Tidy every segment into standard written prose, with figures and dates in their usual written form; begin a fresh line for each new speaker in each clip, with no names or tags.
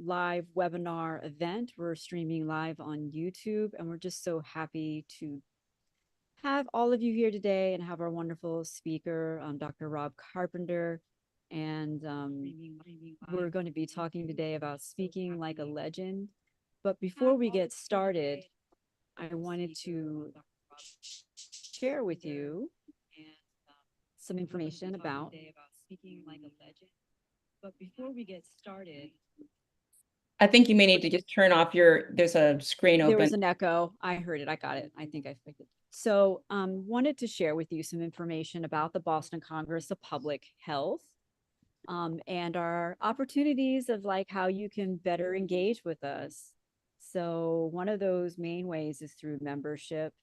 live webinar event. We're streaming live on YouTube, and we're just so happy to have all of you here today and have our wonderful speaker, Dr. Rob Carpenter. And we're going to be talking today about speaking like a legend. But before we get started, I wanted to share with you some information about speaking like a legend. But before we get started,
I think you may need to just turn off there's a screen open.
there was an echo. I heard it. I got it. I think I fixed it. So wanted to share with you some information about the Boston Congress of Public Health and our opportunities of like how you can better engage with us. So one of those main ways is through membership.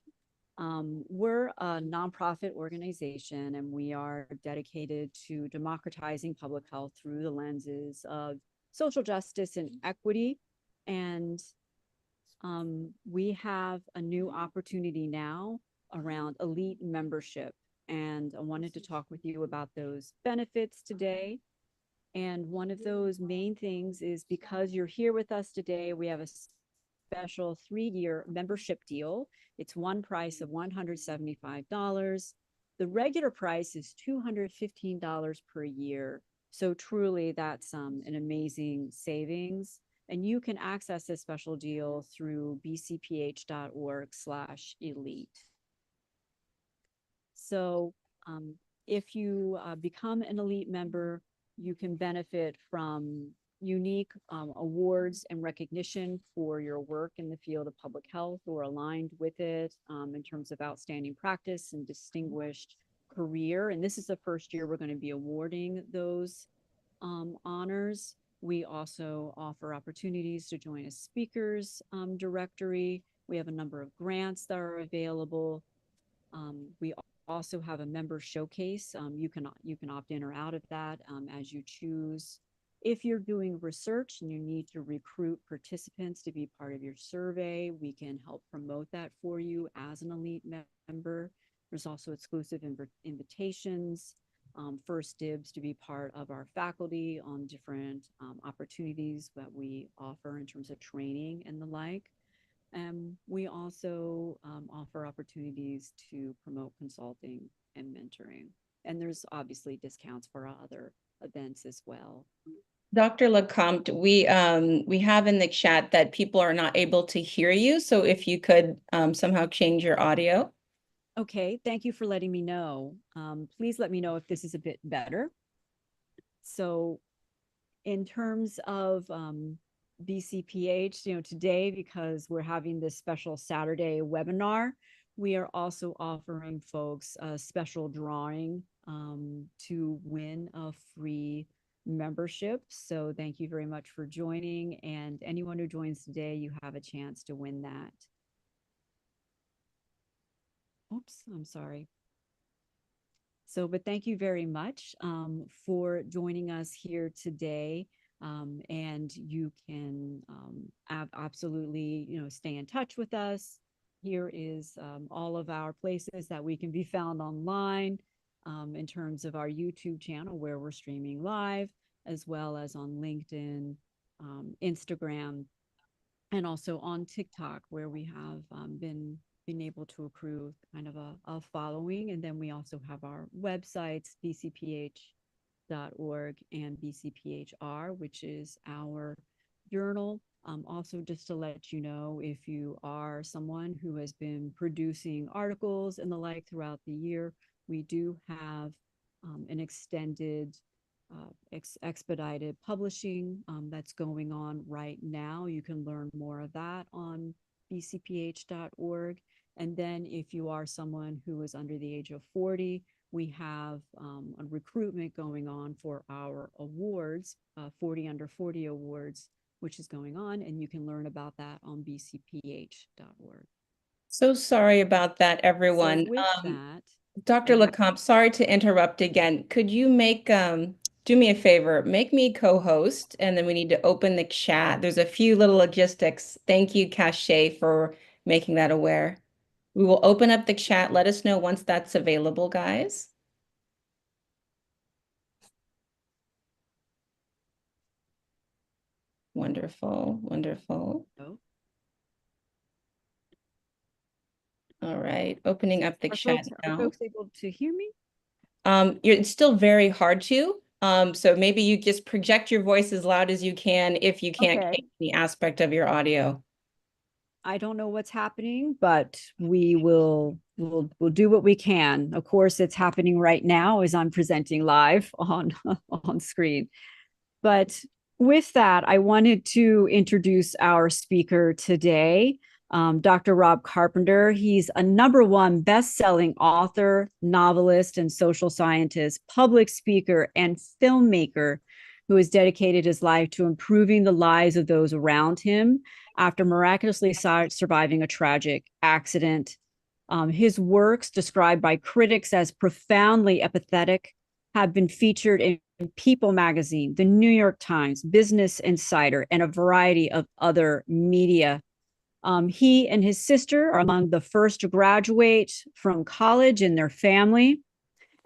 We're a nonprofit organization, and we are dedicated to democratizing public health through the lenses of social justice and equity. And we have a new opportunity now around elite membership. And I wanted to talk with you about those benefits today. And one of those main things is because you're here with us today, we have a special 3-year membership deal. It's one price of $175. The regular price is $215 per year. So truly, that's an amazing savings. And you can access this special deal through bcph.org/elite. So if you become an elite member, you can benefit from unique awards and recognition for your work in the field of public health or aligned with it in terms of outstanding practice and distinguished career. And this is the first year we're going to be awarding those honors. We also offer opportunities to join a speakers directory. We have a number of grants that are available. We also have a member showcase. You can opt in or out of that as you choose. If you're doing research and you need to recruit participants to be part of your survey, we can help promote that for you as an elite member. There's also exclusive invitations, first dibs to be part of our faculty on different opportunities that we offer in terms of training and the like. We also offer opportunities to promote consulting and mentoring. And there's obviously discounts for our other events as well.
Dr. Lecomte, we have in the chat that people are not able to hear you. So if you could somehow change your audio.
Okay, thank you for letting me know. Please let me know if this is a bit better. So in terms of BCPH, today, because we're having this special Saturday webinar, we are also offering folks a special drawing to win a free membership. So thank you very much for joining. And anyone who joins today, you have a chance to win that. Oops, I'm sorry. So, but thank you very much for joining us here today. And you can absolutely, stay in touch with us. Here is all of our places that we can be found online in terms of our YouTube channel where we're streaming live, as well as on LinkedIn, Instagram, and also on TikTok, where we have been able to accrue kind of a following. And then we also have our websites, bcph.org and BCPHR, which is our journal. Also, just to let you know, if you are someone who has been producing articles and the like throughout the year, we do have an extended expedited publishing that's going on right now. You can learn more of that on bcph.org. And then if you are someone who is under the age of 40, we have a recruitment going on for our awards, 40 Under 40 awards, which is going on. And you can learn about that on bcph.org.
So sorry about that, everyone.
So with that,
Dr. Lecomte, sorry to interrupt again. Could you do me a favor, make me co-host, and then we need to open the chat. There's a few little logistics. Thank you, Cache, for making that aware. We will open up the chat. Let us know once that's available, guys. Wonderful, wonderful.
Oh.
All right, opening up the chat
Are
now.
folks able to hear me?
It's still very hard to. So maybe you just project your voice as loud as you can if you can't
Okay.
change any aspect of your audio.
I don't know what's happening, but we'll do what we can. Of course, it's happening right now as I'm presenting live on on screen. But with that, I wanted to introduce our speaker today, Dr. Rob Carpenter. He's a #1 best-selling author, novelist, and social scientist, public speaker, and filmmaker who has dedicated his life to improving the lives of those around him after miraculously surviving a tragic accident. His works, described by critics as profoundly empathetic, have been featured in People magazine, the New York Times, Business Insider, and a variety of other media. He and his sister are among the first to graduate from college in their family.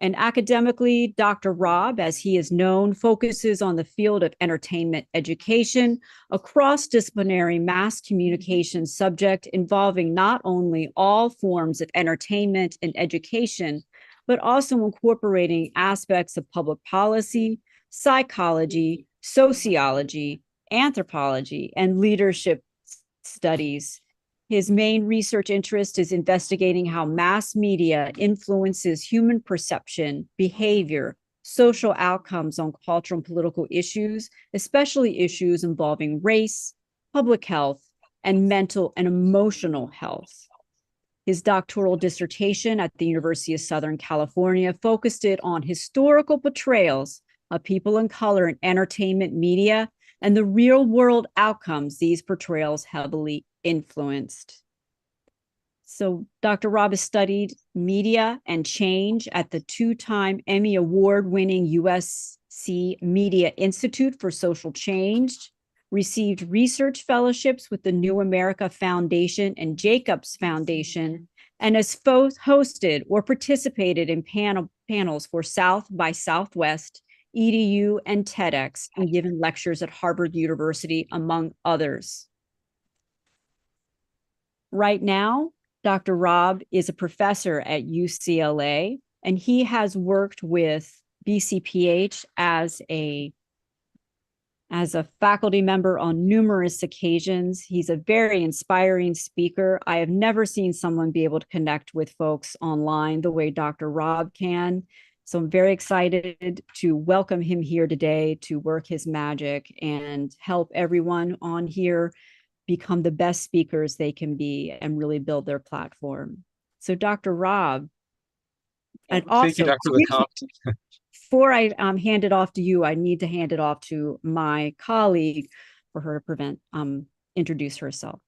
And academically, Dr. Rob, as he is known, focuses on the field of entertainment education, a cross-disciplinary mass communication subject involving not only all forms of entertainment and education, but also incorporating aspects of public policy, psychology, sociology, anthropology, and leadership studies. His main research interest is investigating how mass media influences human perception, behavior, social outcomes on cultural and political issues, especially issues involving race, public health, and mental and emotional health. His doctoral dissertation at the University of Southern California focused it on historical portrayals of people of color in entertainment media and the real-world outcomes these portrayals heavily influenced. So Dr. Rob has studied media and change at the 2-time Emmy Award-winning USC Media Institute for Social Change, received research fellowships with the New America Foundation and Jacobs Foundation, and has both hosted or participated in panels for South by Southwest, EDU, and TEDx, and given lectures at Harvard University, among others. Right now, Dr. Rob is a professor at UCLA, and he has worked with BCPH as a faculty member on numerous occasions. He's a very inspiring speaker. I have never seen someone be able to connect with folks online the way Dr. Rob can. So I'm very excited to welcome him here today to work his magic and help everyone on here become the best speakers they can be and really build their platform. So Dr. Rob, and also,
thank you, Dr. LeCompte.
Before I hand it off to you, I need to hand it off to my colleague for her to introduce herself.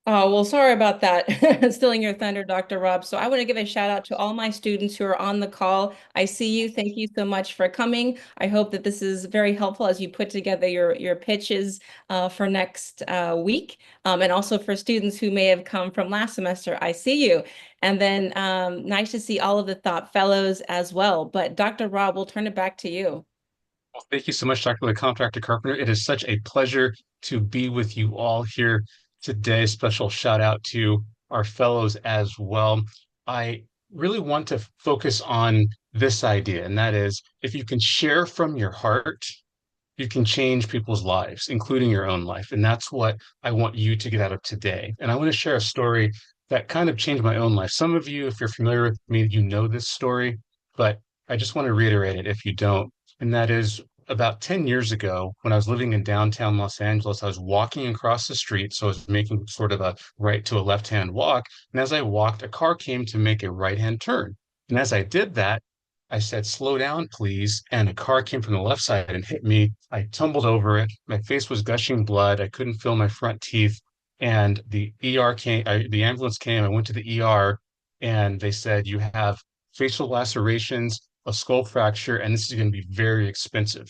Oh, well, sorry about that. Stealing your thunder, Dr. Rob. So I want to give a shout out to all my students who are on the call. I see you. Thank you so much for coming. I hope that this is very helpful as you put together your pitches for next week. And also for students who may have come from last semester, I see you. And then nice to see all of the Thought Fellows as well. But Dr. Rob, we'll turn it back to you.
Well, thank you so much, Dr. LeCompte, Dr. Carpenter. It is such a pleasure to be with you all here today. Special shout out to our fellows as well. I really want to focus on this idea, and that is, if you can share from your heart, you can change people's lives, including your own life. And that's what I want you to get out of today. And I want to share a story that kind of changed my own life. Some of you, if you're familiar with me, you know this story, but I just want to reiterate it if you don't. And that is, about 10 years ago, when I was living in downtown Los Angeles, I was walking across the street. So I was making sort of a right to a left-hand walk. And as I walked, a car came to make a right-hand turn. And as I did that, I said, "Slow down, please." And a car came from the left side and hit me. I tumbled over it. My face was gushing blood. I couldn't feel my front teeth. And the the ambulance came. I went to the ER, and they said, "You have facial lacerations, a skull fracture, and this is going to be very expensive."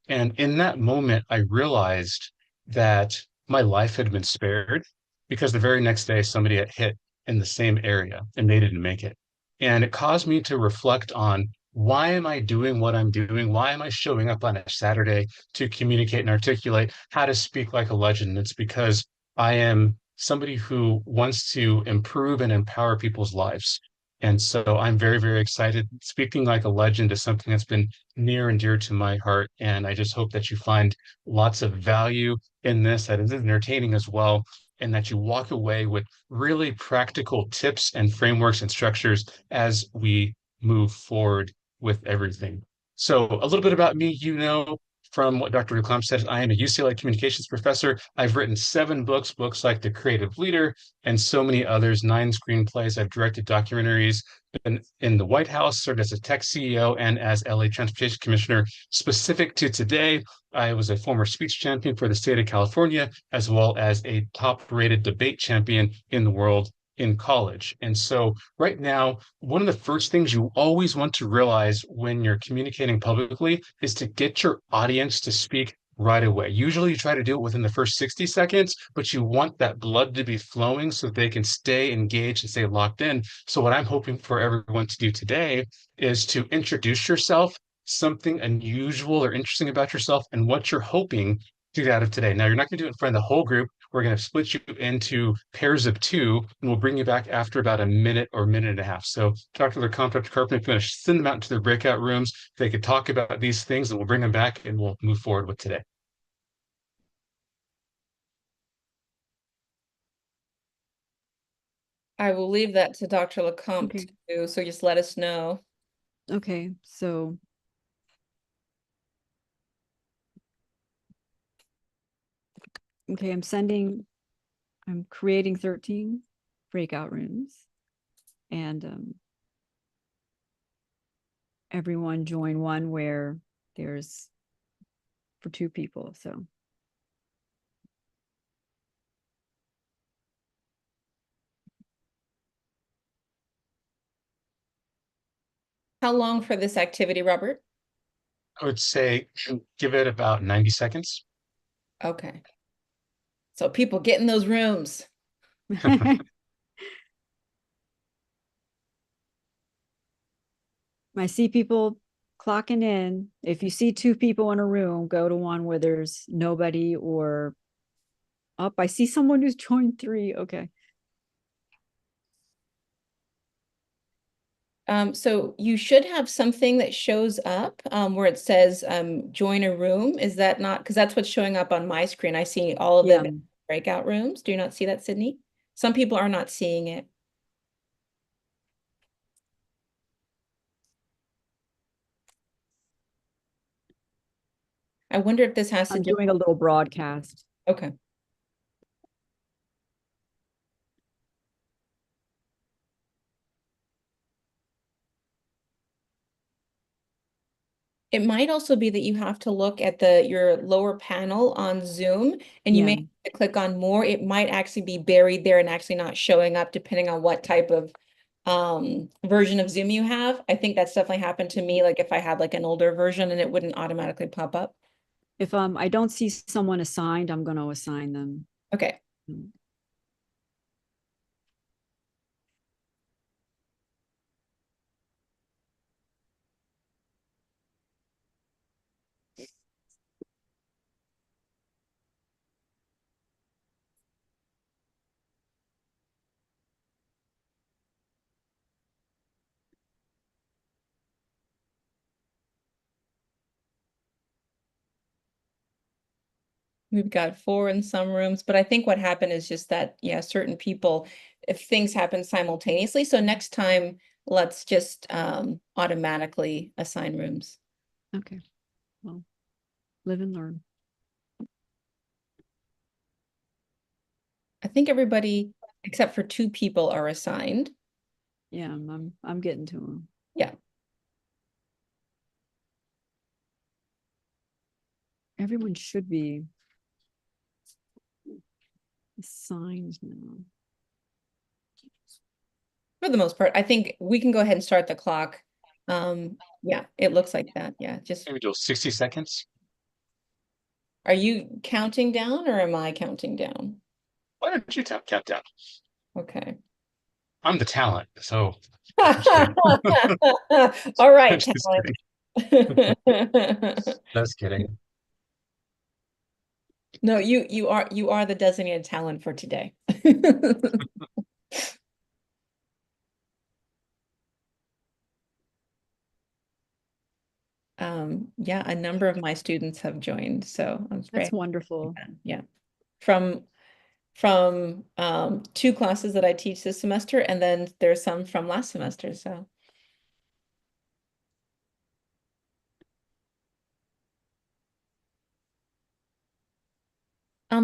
And in that moment, I realized that my life had been spared because the very next day somebody had hit in the same area and they didn't make it. And it caused me to reflect on why am I doing what I'm doing? Why am I showing up on a Saturday to communicate and articulate how to speak like a legend? It's because I am somebody who wants to improve and empower people's lives. And so I'm very, very excited. Speaking like a legend is something that's been near and dear to my heart. And I just hope that you find lots of value in this, that is entertaining as well, and that you walk away with really practical tips and frameworks and structures as we move forward with everything. So a little bit about me, from what Dr. Reclam said, I am a UCLA communications professor. I've written 7 books, books like The Creative Leader and so many others, 9 screenplays. I've directed documentaries, been in the White House, served as a tech CEO and as LA Transportation Commissioner. Specific to today, I was a former speech champion for the state of California, as well as a top-rated debate champion in the world in college. And so right now, one of the first things you always want to realize when you're communicating publicly is to get your audience to speak right away. Usually you try to do it within the first 60 seconds, but you want that blood to be flowing so they can stay engaged and stay locked in. So what I'm hoping for everyone to do today is to introduce yourself, something unusual or interesting about yourself, and what you're hoping to get out of today. Now, you're not going to do it in front of the whole group. We're going to split you into pairs of 2, and we'll bring you back after about a minute or minute and a half. So Dr. LeCompte, Dr. Carpenter, if you want to send them out into their breakout rooms, they could talk about these things, and we'll bring them back and we'll move forward with today.
I will leave that to Dr. LeCompte
Okay.
too, so just let us know.
Okay, so okay, I'm creating 13 breakout rooms, and everyone join one where there's for 2 people. So
How long for this activity, Robert?
I would say give it about 90 seconds.
Okay. So people get in those rooms.
I see people clocking in. If you see 2 people in a room, go to one where there's nobody, or up. I see someone who's joined 3. Okay.
So you should have something that shows up where it says join a room. Is that not, because that's what's showing up on my screen. I see all of
Yeah.
them in breakout rooms. Do you not see that, Sydney? Some people are not seeing it. I wonder if this has to
I'm
do.
doing a little broadcast.
Okay. It might also be that you have to look at your lower panel on Zoom, and you may
Yeah.
have to click on more. It might actually be buried there and actually not showing up depending on what type of version of Zoom you have. I think that's definitely happened to me, like if I had like an older version and it wouldn't automatically pop up.
If I don't see someone assigned, I'm going to assign them.
Okay. We've got 4 in some rooms, but I think what happened is just that, yeah, certain people, if things happen simultaneously. So next time, let's just automatically assign rooms.
Okay. Well, live and learn.
I think everybody except for 2 people are assigned.
Yeah, I'm getting to them.
Yeah.
Everyone should be assigned now.
For the most part, I think we can go ahead and start the clock. Yeah, it looks like that. Yeah, just
Maybe do 60 seconds.
are you counting down or am I counting down?
Why don't you count down?
Okay.
I'm the talent. So
All right,
just
talent.
kidding. Just kidding.
No, you are the designated talent for today. Yeah, a number of my students have joined, so I was very
That's wonderful.
yeah. From two classes that I teach this semester, and then there's some from last semester, so.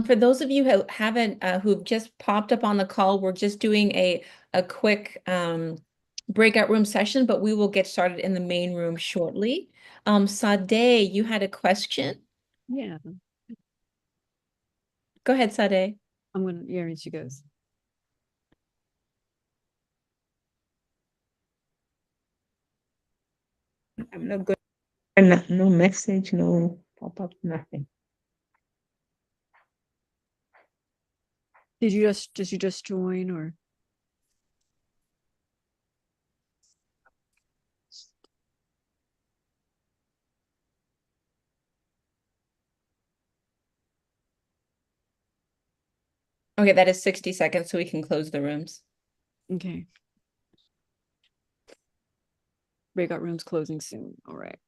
For those of you who haven't, who've just popped up on the call, we're just doing a quick breakout room session, but we will get started in the main room shortly. Sade, you had a question?
Yeah,
Go ahead, Sade.
yeah, here she goes.
I'm not good. And no message, no pop-up, nothing.
Did you just join or?
Okay, that is 60 seconds, so we can close the rooms.
Okay. Breakout rooms closing soon. All right.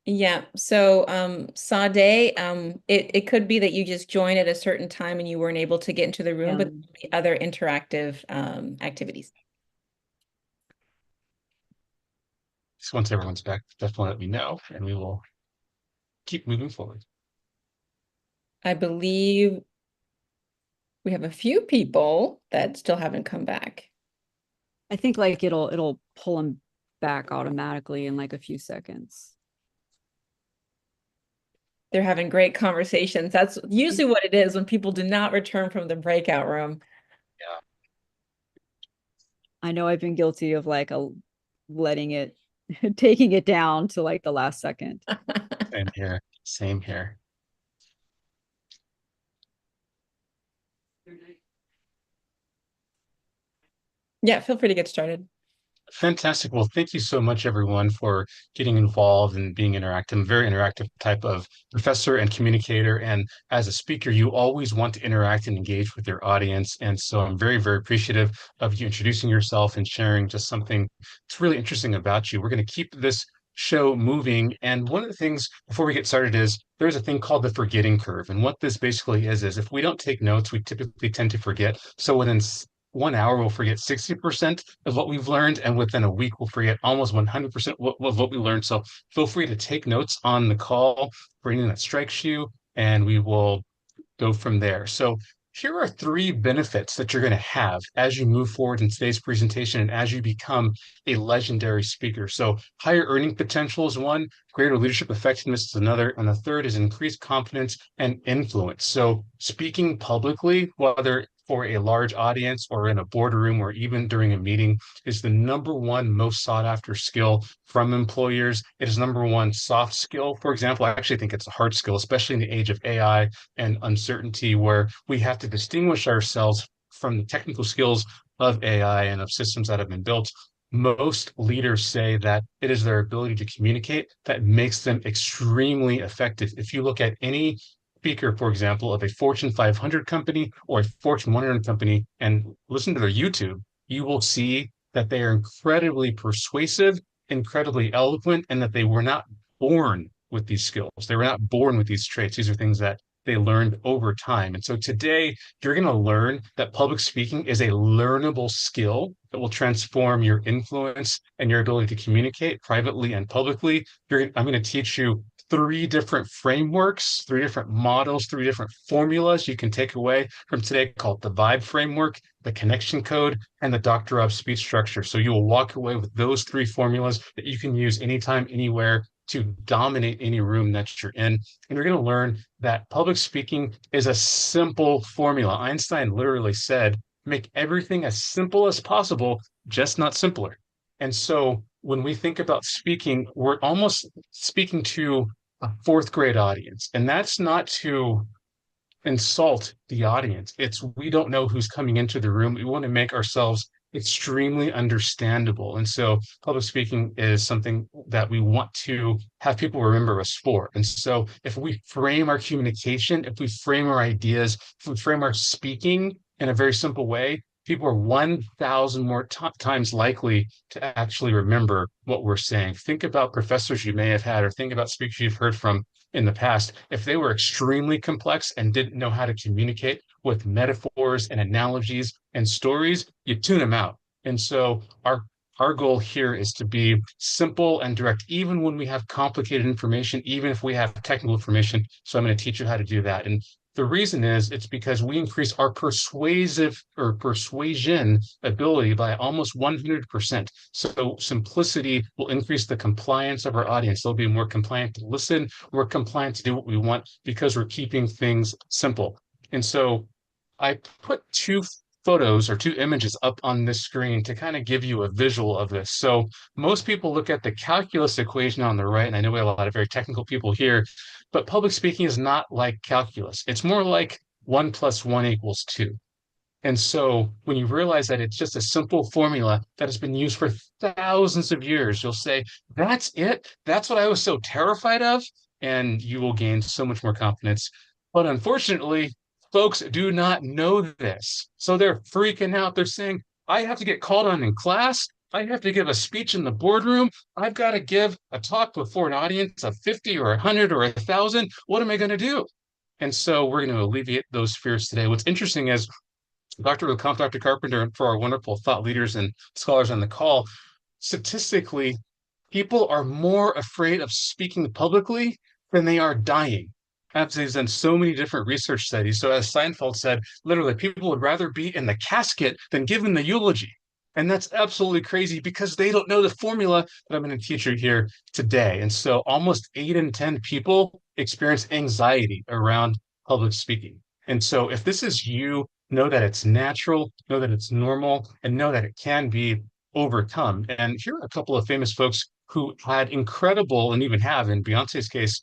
Yeah, so Sade, it could be that you just joined at a certain time and you weren't able to get into the room, but the other interactive activities.
So once everyone's back, definitely let me know and we will keep moving forward.
I believe we have a few people that still haven't come back.
I think like it'll pull them back automatically in like a few seconds.
They're having great conversations. That's usually what it is when people do not return from the breakout room.
Yeah.
I know I've been guilty of like letting it, taking it down to like the last second.
Same here. Same here.
Yeah, feel free to get started.
Fantastic. Well, thank you so much, everyone, for getting involved and being interactive. I'm a very interactive type of professor and communicator. And as a speaker, you always want to interact and engage with your audience. And so I'm very, very appreciative of you introducing yourself and sharing just something that's really interesting about you. We're going to keep this show moving. And one of the things before we get started is there's a thing called the forgetting curve. And what this basically is if we don't take notes, we typically tend to forget. So within 1 hour, we'll forget 60% of what we've learned. And within a week, we'll forget almost 100% of what we learned. So feel free to take notes on the call for anything that strikes you, and we will go from there. So here are 3 benefits that you're going to have as you move forward in today's presentation and as you become a legendary speaker. So higher earning potential is one, greater leadership effectiveness is another, and the third is increased confidence and influence. So speaking publicly, whether for a large audience or in a boardroom or even during a meeting, is the #1 most sought after skill from employers. It is #1 soft skill. For example, I actually think it's a hard skill, especially in the age of AI and uncertainty, where we have to distinguish ourselves from the technical skills of AI and of systems that have been built. Most leaders say that it is their ability to communicate that makes them extremely effective. If you look at any speaker, for example, of a Fortune 500 company or a Fortune 100 company and listen to their YouTube, you will see that they are incredibly persuasive, incredibly eloquent, and that they were not born with these skills. They were not born with these traits. These are things that they learned over time. And so today, you're going to learn that public speaking is a learnable skill that will transform your influence and your ability to communicate privately and publicly. I'm going to teach you 3 different frameworks, 3 different models, 3 different formulas you can take away from today called the VIBE framework, the connection code, and the Dr. Rob speech structure. So you will walk away with those 3 formulas that you can use anytime, anywhere to dominate any room that you're in. And you're going to learn that public speaking is a simple formula. Einstein literally said, make everything as simple as possible, just not simpler. And so when we think about speaking, we're almost speaking to a 4th grade audience. And that's not to insult the audience. It's we don't know who's coming into the room. We want to make ourselves extremely understandable. And so public speaking is something that we want to have people remember us for. And so if we frame our communication, if we frame our ideas, if we frame our speaking in a very simple way, people are 1,000 more times likely to actually remember what we're saying. Think about professors you may have had, or think about speakers you've heard from in the past. If they were extremely complex and didn't know how to communicate with metaphors and analogies and stories, you tune them out. And so our goal here is to be simple and direct, even when we have complicated information, even if we have technical information. So I'm going to teach you how to do that. And the reason is it's because we increase our persuasive or persuasion ability by almost 100%. So simplicity will increase the compliance of our audience. They'll be more compliant to listen, more compliant to do what we want because we're keeping things simple. And so I put two photos or two images up on this screen to kind of give you a visual of this. So most people look at the calculus equation on the right, and I know we have a lot of very technical people here, but public speaking is not like calculus. It's more like 1 + 1 = 2. And so when you realize that it's just a simple formula that has been used for thousands of years, you'll say, that's it? That's what I was so terrified of? And you will gain so much more confidence. But unfortunately, folks do not know this. So they're freaking out. They're saying, I have to get called on in class. I have to give a speech in the boardroom. I've got to give a talk before an audience of 50 or 100 or 1,000. What am I going to do? And so we're going to alleviate those fears today. What's interesting is Dr. Carpenter, and for our wonderful thought leaders and scholars on the call, statistically, people are more afraid of speaking publicly than they are dying. He's done so many different research studies. So as Seinfeld said, literally, people would rather be in the casket than given the eulogy. And that's absolutely crazy because they don't know the formula that I'm going to teach you here today. And so almost 8 in 10 people experience anxiety around public speaking. And so if this is you, know that it's natural, know that it's normal, and know that it can be overcome. And here are a couple of famous folks who had incredible, and even have in Beyonce's case,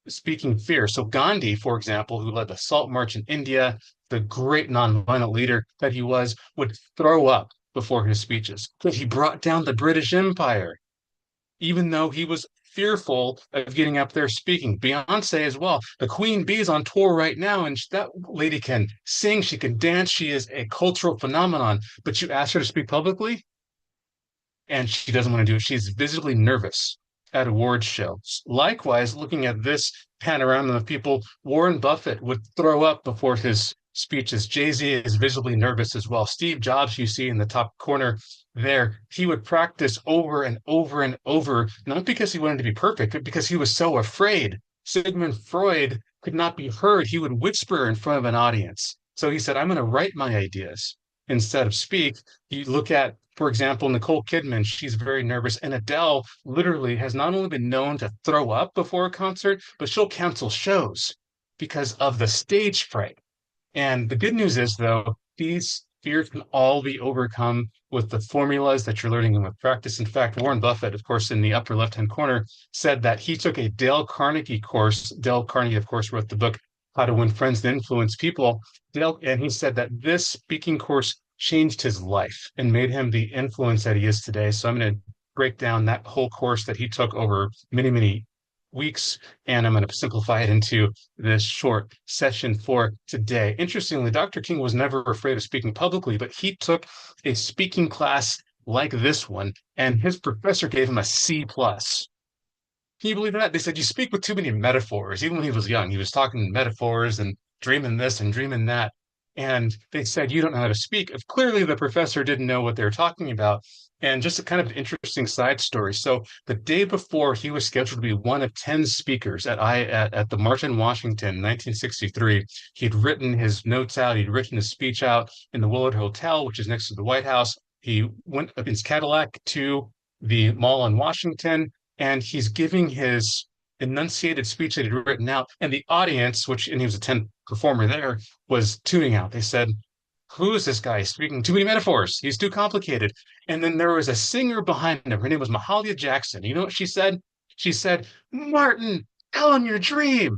speaking fear. So Gandhi, for example, who led the Salt March in India, the great nonviolent leader that he was, would throw up before his speeches. But he brought down the British Empire, even though he was fearful of getting up there speaking. Beyonce as well. The Queen Bee's on tour right now, and that lady can sing, she can dance, she is a cultural phenomenon. But you ask her to speak publicly, and she doesn't want to do it. She's visibly nervous at awards shows. Likewise, looking at this panorama of people, Warren Buffett would throw up before his speeches. Jay-Z is visibly nervous as well. Steve Jobs, you see in the top corner there, he would practice over and over and over, not because he wanted to be perfect, but because he was so afraid. Sigmund Freud could not be heard. He would whisper in front of an audience. So he said, I'm going to write my ideas instead of speak. You look at, for example, Nicole Kidman, she's very nervous. And Adele literally has not only been known to throw up before a concert, but she'll cancel shows because of the stage fright. And the good news is, though, these fears can all be overcome with the formulas that you're learning and with practice. In fact, Warren Buffett, of course, in the upper left-hand corner, said that he took a Dale Carnegie course. Dale Carnegie, of course, wrote the book, How to Win Friends and Influence People. And he said that this speaking course changed his life and made him the influence that he is today. So I'm going to break down that whole course that he took over many, many weeks, and I'm going to simplify it into this short session for today. Interestingly, Dr. King was never afraid of speaking publicly, but he took a speaking class like this one, and his professor gave him a C+. Can you believe that? They said, you speak with too many metaphors. Even when he was young, he was talking metaphors and dreaming this and dreaming that. And they said, you don't know how to speak. Clearly, the professor didn't know what they were talking about. And just a kind of interesting side story. So the day before, he was scheduled to be one of 10 speakers at the March in Washington, 1963. He'd written his notes out. He'd written his speech out in the Willard Hotel, which is next to the White House. He went in his Cadillac to the mall in Washington, and he's giving his enunciated speech that he'd written out. And the audience, and he was a 10 performer there, was tuning out. They said, who is this guy speaking too many metaphors? He's too complicated. And then there was a singer behind him. Her name was Mahalia Jackson. You know what she said? She said, Martin, tell him your dream.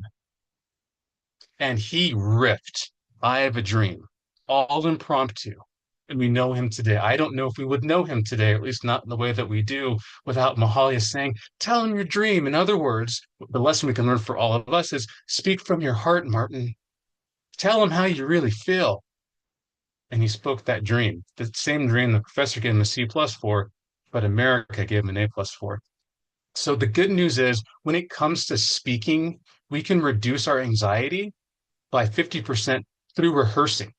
and he ripped I Have a Dream, all impromptu. And we know him today. I don't know if we would know him today, or at least not in the way that we do, without Mahalia saying, tell him your dream. In other words, the lesson we can learn for all of us is speak from your heart, Martin. Tell him how you really feel. And he spoke that dream, the same dream the professor gave him a C+ for, but America gave him an A+ for. So the good news is when it comes to speaking, we can reduce our anxiety by 50% through rehearsing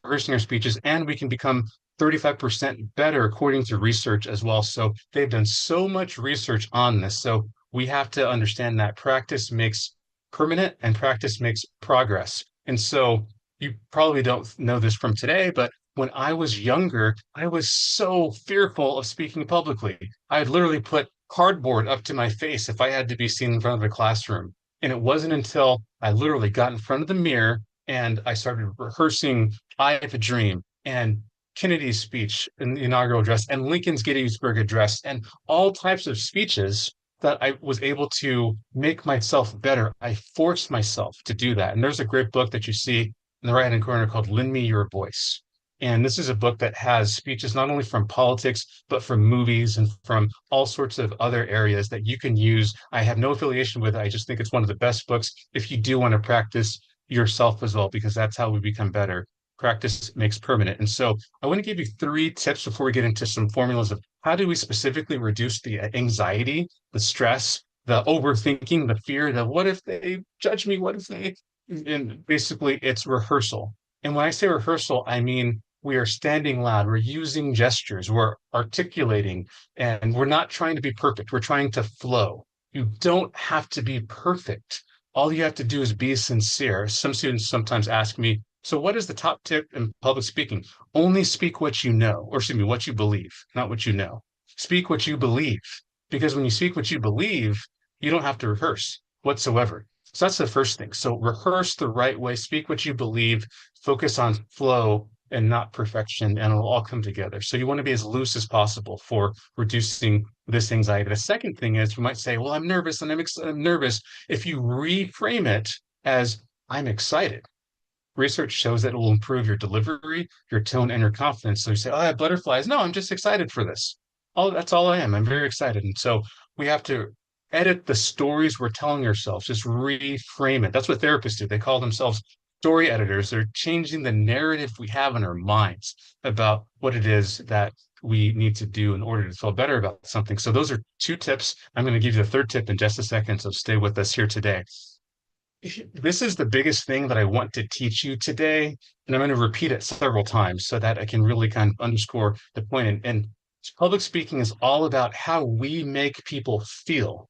our speeches, and we can become 35% better according to research as well. So they've done so much research on this. So we have to understand that practice makes permanent and practice makes progress. And so you probably don't know this from today, but when I was younger, I was so fearful of speaking publicly. I'd literally put cardboard up to my face if I had to be seen in front of a classroom. And it wasn't until I literally got in front of the mirror and I started rehearsing I Have a Dream and Kennedy's speech in the inaugural address and Lincoln's Gettysburg Address and all types of speeches that I was able to make myself better. I forced myself to do that. And there's a great book that you see in the right-hand corner called Lend Me Your Voice. And this is a book that has speeches not only from politics, but from movies and from all sorts of other areas that you can use. I have no affiliation with it. I just think it's one of the best books if you do want to practice yourself as well, because that's how we become better. Practice makes permanent. And so I want to give you 3 tips before we get into some formulas of how do we specifically reduce the anxiety, the stress, the overthinking, the fear, the what if they judge me? What if they, and basically it's rehearsal. And when I say rehearsal, I mean we are standing loud, we're using gestures, we're articulating, and we're not trying to be perfect. We're trying to flow. You don't have to be perfect. All you have to do is be sincere. Some students sometimes ask me, so what is the top tip in public speaking? Only speak what you know, or excuse me, what you believe, not what you know. Speak what you believe, because when you speak what you believe, you don't have to rehearse whatsoever. So that's the first thing. So rehearse the right way, speak what you believe, focus on flow and not perfection, and it'll all come together. So you want to be as loose as possible for reducing this anxiety. The second thing is you might say, well, I'm nervous and I'm nervous. If you reframe it as I'm excited, research shows that it will improve your delivery, your tone, and your confidence. So you say, oh, I have butterflies. No, I'm just excited for this. That's all I am. I'm very excited. And so we have to edit the stories we're telling ourselves, just reframe it. That's what therapists do. They call themselves story editors. They're changing the narrative we have in our minds about what it is that we need to do in order to feel better about something. So those are 2 tips. I'm going to give you the 3rd tip in just a second. So stay with us here today. This is the biggest thing that I want to teach you today, and I'm going to repeat it several times so that I can really kind of underscore the point. And public speaking is all about how we make people feel,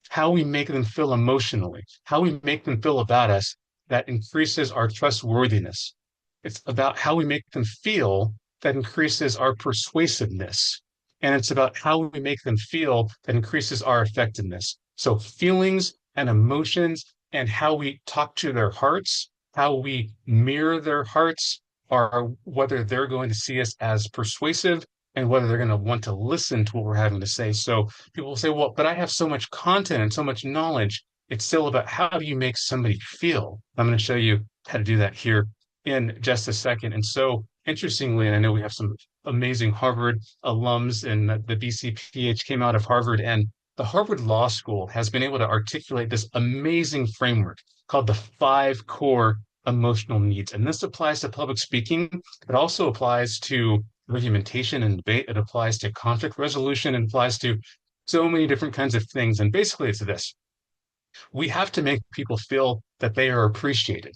how we make them feel emotionally, how we make them feel about us that increases our trustworthiness. It's about how we make them feel that increases our persuasiveness. And it's about how we make them feel that increases our effectiveness. So feelings and emotions and how we talk to their hearts, how we mirror their hearts, are whether they're going to see us as persuasive and whether they're going to want to listen to what we're having to say. So people will say, well, but I have so much content and so much knowledge. It's still about how do you make somebody feel? I'm going to show you how to do that here in just a second. And so interestingly, and I know we have some amazing Harvard alums, and the BCPH came out of Harvard, and the Harvard Law School has been able to articulate this amazing framework called the 5 core emotional needs. And this applies to public speaking. It also applies to argumentation and debate. It applies to conflict resolution. It applies to so many different kinds of things. And basically it's this: we have to make people feel that they are appreciated,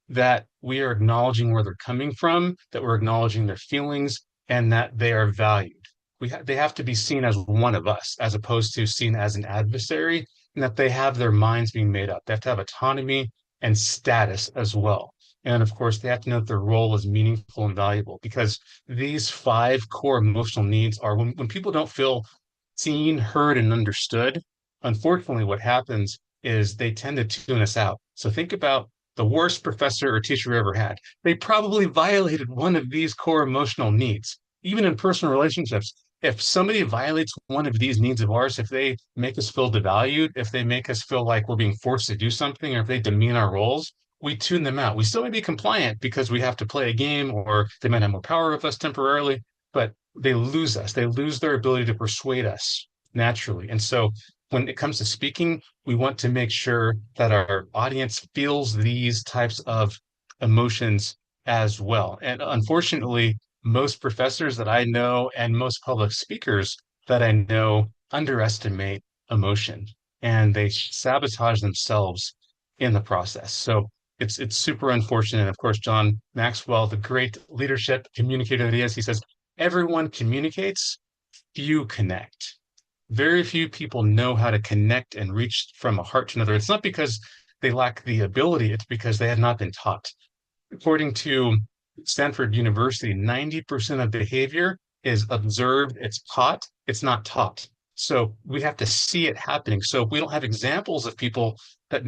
that we are acknowledging where they're coming from, that we're acknowledging their feelings, and that they are valued. They have to be seen as one of us, as opposed to seen as an adversary, and that they have their minds being made up. They have to have autonomy and status as well. And of course, they have to know that their role is meaningful and valuable, because these 5 core emotional needs are when people don't feel seen, heard, and understood, unfortunately, what happens is they tend to tune us out. So think about the worst professor or teacher you ever had. They probably violated one of these core emotional needs. Even in personal relationships, if somebody violates one of these needs of ours, if they make us feel devalued, if they make us feel like we're being forced to do something, or if they demean our roles, we tune them out. We still may be compliant because we have to play a game or they might have more power with us temporarily, but they lose us. They lose their ability to persuade us naturally. And so when it comes to speaking, we want to make sure that our audience feels these types of emotions as well. And unfortunately, most professors that I know and most public speakers that I know underestimate emotion and they sabotage themselves in the process. So it's super unfortunate. And of course, John Maxwell, the great leadership communicator that he is, he says, everyone communicates, few connect. Very few people know how to connect and reach from a heart to another. It's not because they lack the ability, it's because they have not been taught. According to Stanford University, 90% of behavior is observed, it's taught, it's not taught. So we have to see it happening. So if we don't have examples of people that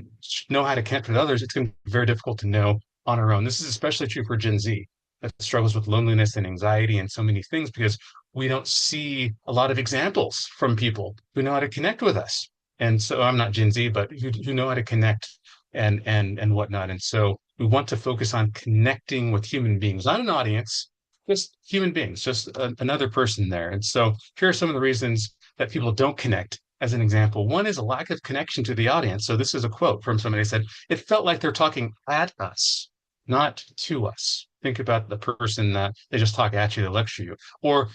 know how to connect with others, it's going to be very difficult to know on our own. This is especially true for Gen Z that struggles with loneliness and anxiety and so many things because we don't see a lot of examples from people who know how to connect with us. And so I'm not Gen Z, but who know how to connect and whatnot. And so we want to focus on connecting with human beings, not an audience, just human beings, just another person there. And so here are some of the reasons that people don't connect. As an example, one is a lack of connection to the audience. So this is a quote from somebody said, it felt like they're talking at us, not to us. Think about the person that they just talk at you, they lecture you. Or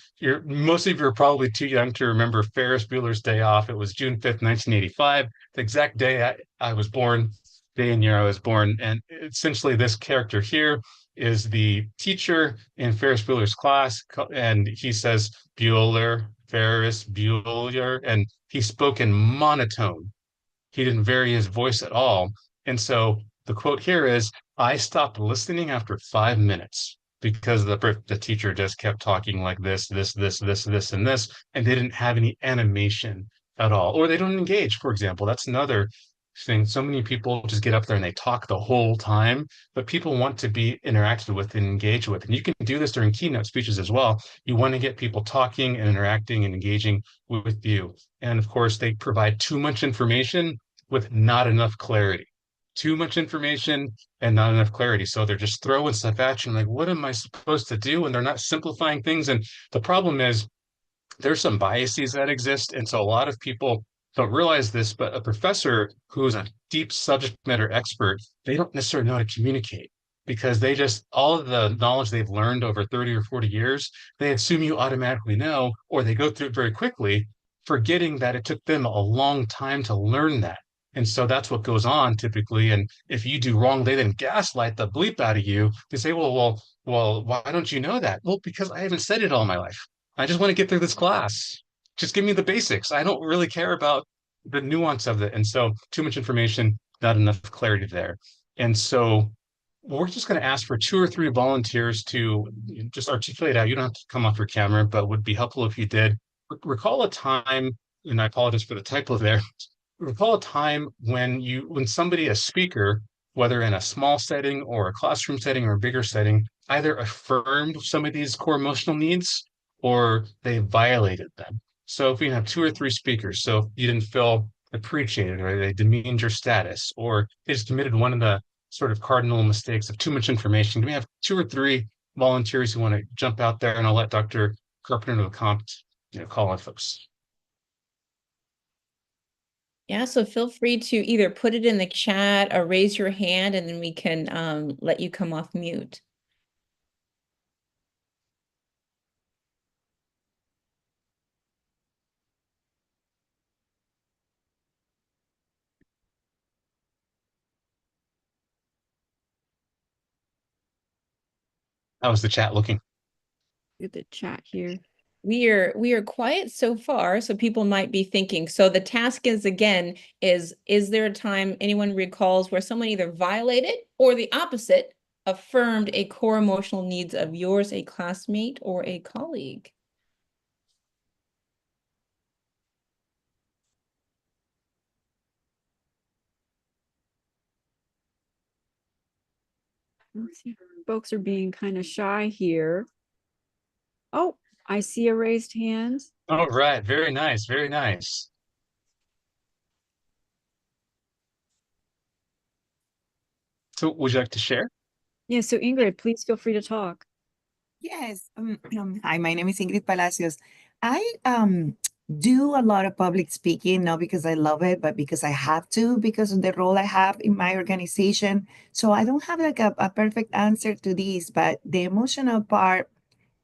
most of you are probably too young to remember Ferris Bueller's Day Off. It was June 5th, 1985, the exact day I was born, day and year I was born. And essentially this character here is the teacher in Ferris Bueller's class. And he says, Bueller, Ferris Bueller, and he spoke in monotone. He didn't vary his voice at all. And so the quote here is, I stopped listening after 5 minutes because the teacher just kept talking like this, and this, and they didn't have any animation at all. Or they don't engage, for example. That's another thing. So many people just get up there and they talk the whole time, but people want to be interacted with and engaged with. And you can do this during keynote speeches as well. You want to get people talking and interacting and engaging with you. And of course, they provide too much information with not enough clarity. Too much information and not enough clarity. So they're just throwing stuff at you. I'm like, what am I supposed to do? And they're not simplifying things. And the problem is there's some biases that exist. And so a lot of people don't realize this, but a professor who's a deep subject matter expert, they don't necessarily know how to communicate because they just, all of the knowledge they've learned over 30 or 40 years, they assume you automatically know, or they go through it very quickly, forgetting that it took them a long time to learn that. And so that's what goes on typically. And if you do wrong, they then gaslight the bleep out of you. They say, well, why don't you know that? Well, because I haven't studied all my life. I just want to get through this class. Just give me the basics. I don't really care about the nuance of it. And so too much information, not enough clarity there. And so we're just going to ask for 2 or 3 volunteers to just articulate out. You don't have to come off your camera, but would be helpful if you did. Recall a time, and I apologize for the typo there. Recall a time when somebody, a speaker, whether in a small setting or a classroom setting or a bigger setting, either affirmed some of these core emotional needs or they violated them. So if we have 2 or 3 speakers, so if you didn't feel appreciated or they demeaned your status or they just committed one of the sort of cardinal mistakes of too much information, do we have 2 or 3 volunteers who want to jump out there? And I'll let Dr. Carpenter know the compt, call on folks.
Yeah, so feel free to either put it in the chat or raise your hand and then we can let you come off mute.
How is the chat looking?
Look at the chat here.
We are quiet so far, so people might be thinking. So the task is again, is there a time anyone recalls where someone either violated or the opposite, affirmed a core emotional needs of yours, a classmate, or a colleague?
Let's see. Folks are being kind of shy here. Oh, I see a raised hand.
All right, very nice, very nice. So would you like to share?
Yeah, so Ingrid, please feel free to talk.
Yes. Hi, my name is Ingrid Palacios. I do a lot of public speaking, not because I love it, but because I have to, because of the role I have in my organization. So I don't have like a perfect answer to this, but the emotional part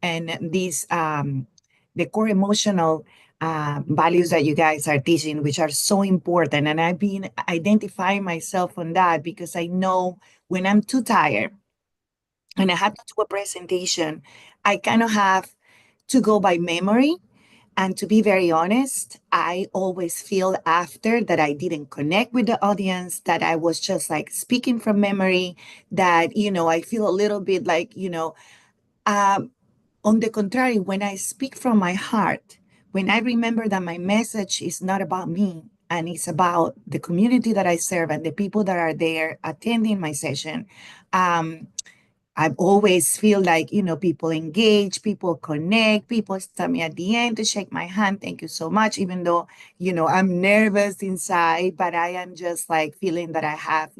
and these the core emotional values that you guys are teaching, which are so important. And I've been identifying myself on that because I know when I'm too tired and I have to do a presentation, I kind of have to go by memory. And to be very honest, I always feel after that I didn't connect with the audience, that I was just like speaking from memory, that, I feel a little bit like, um, on the contrary, when I speak from my heart, when I remember that my message is not about me and it's about the community that I serve and the people that are there attending my session, um, I always feel like, people engage, people connect, people stop me at the end to shake my hand. Thank you so much. Even though, I'm nervous inside, but I am just like feeling that I have,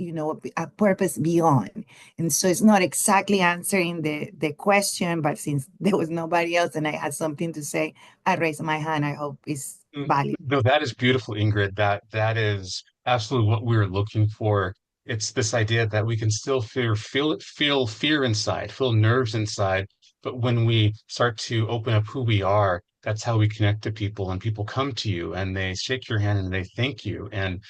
a purpose beyond. And so it's not exactly answering the question, but since there was nobody else and I had something to say, I raised my hand. I hope it's valid.
No, that is beautiful, Ingrid. That is absolutely what we're looking for. It's this idea that we can still feel fear inside, feel nerves inside, but when we start to open up who we are, that's how we connect to people, and people come to you and they shake your hand and they thank you. And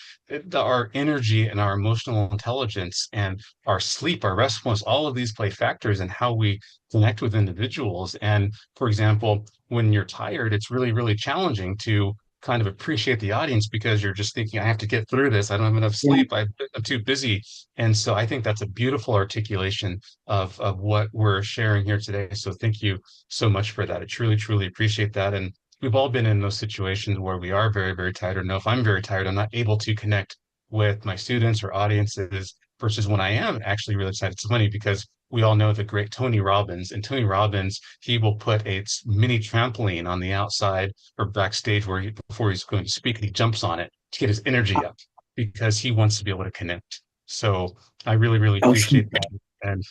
our energy and our emotional intelligence and our sleep, our restfulness, all of these play factors in how we connect with individuals. And for example, when you're tired, it's really, really challenging to kind of appreciate the audience because you're just thinking, I have to get through this. I don't have enough sleep. I'm too busy. And so I think that's a beautiful articulation of what we're sharing here today. So thank you so much for that. I truly, truly appreciate that. And we've all been in those situations where we are very, very tired, or know if I'm very tired, I'm not able to connect with my students or audiences versus when I am actually really excited. It's funny because we all know the great Tony Robbins, and Tony Robbins, he will put a mini trampoline on the outside or backstage where before he's going to speak, he jumps on it to get his energy up because he wants to be able to connect. So I really, really appreciate that. And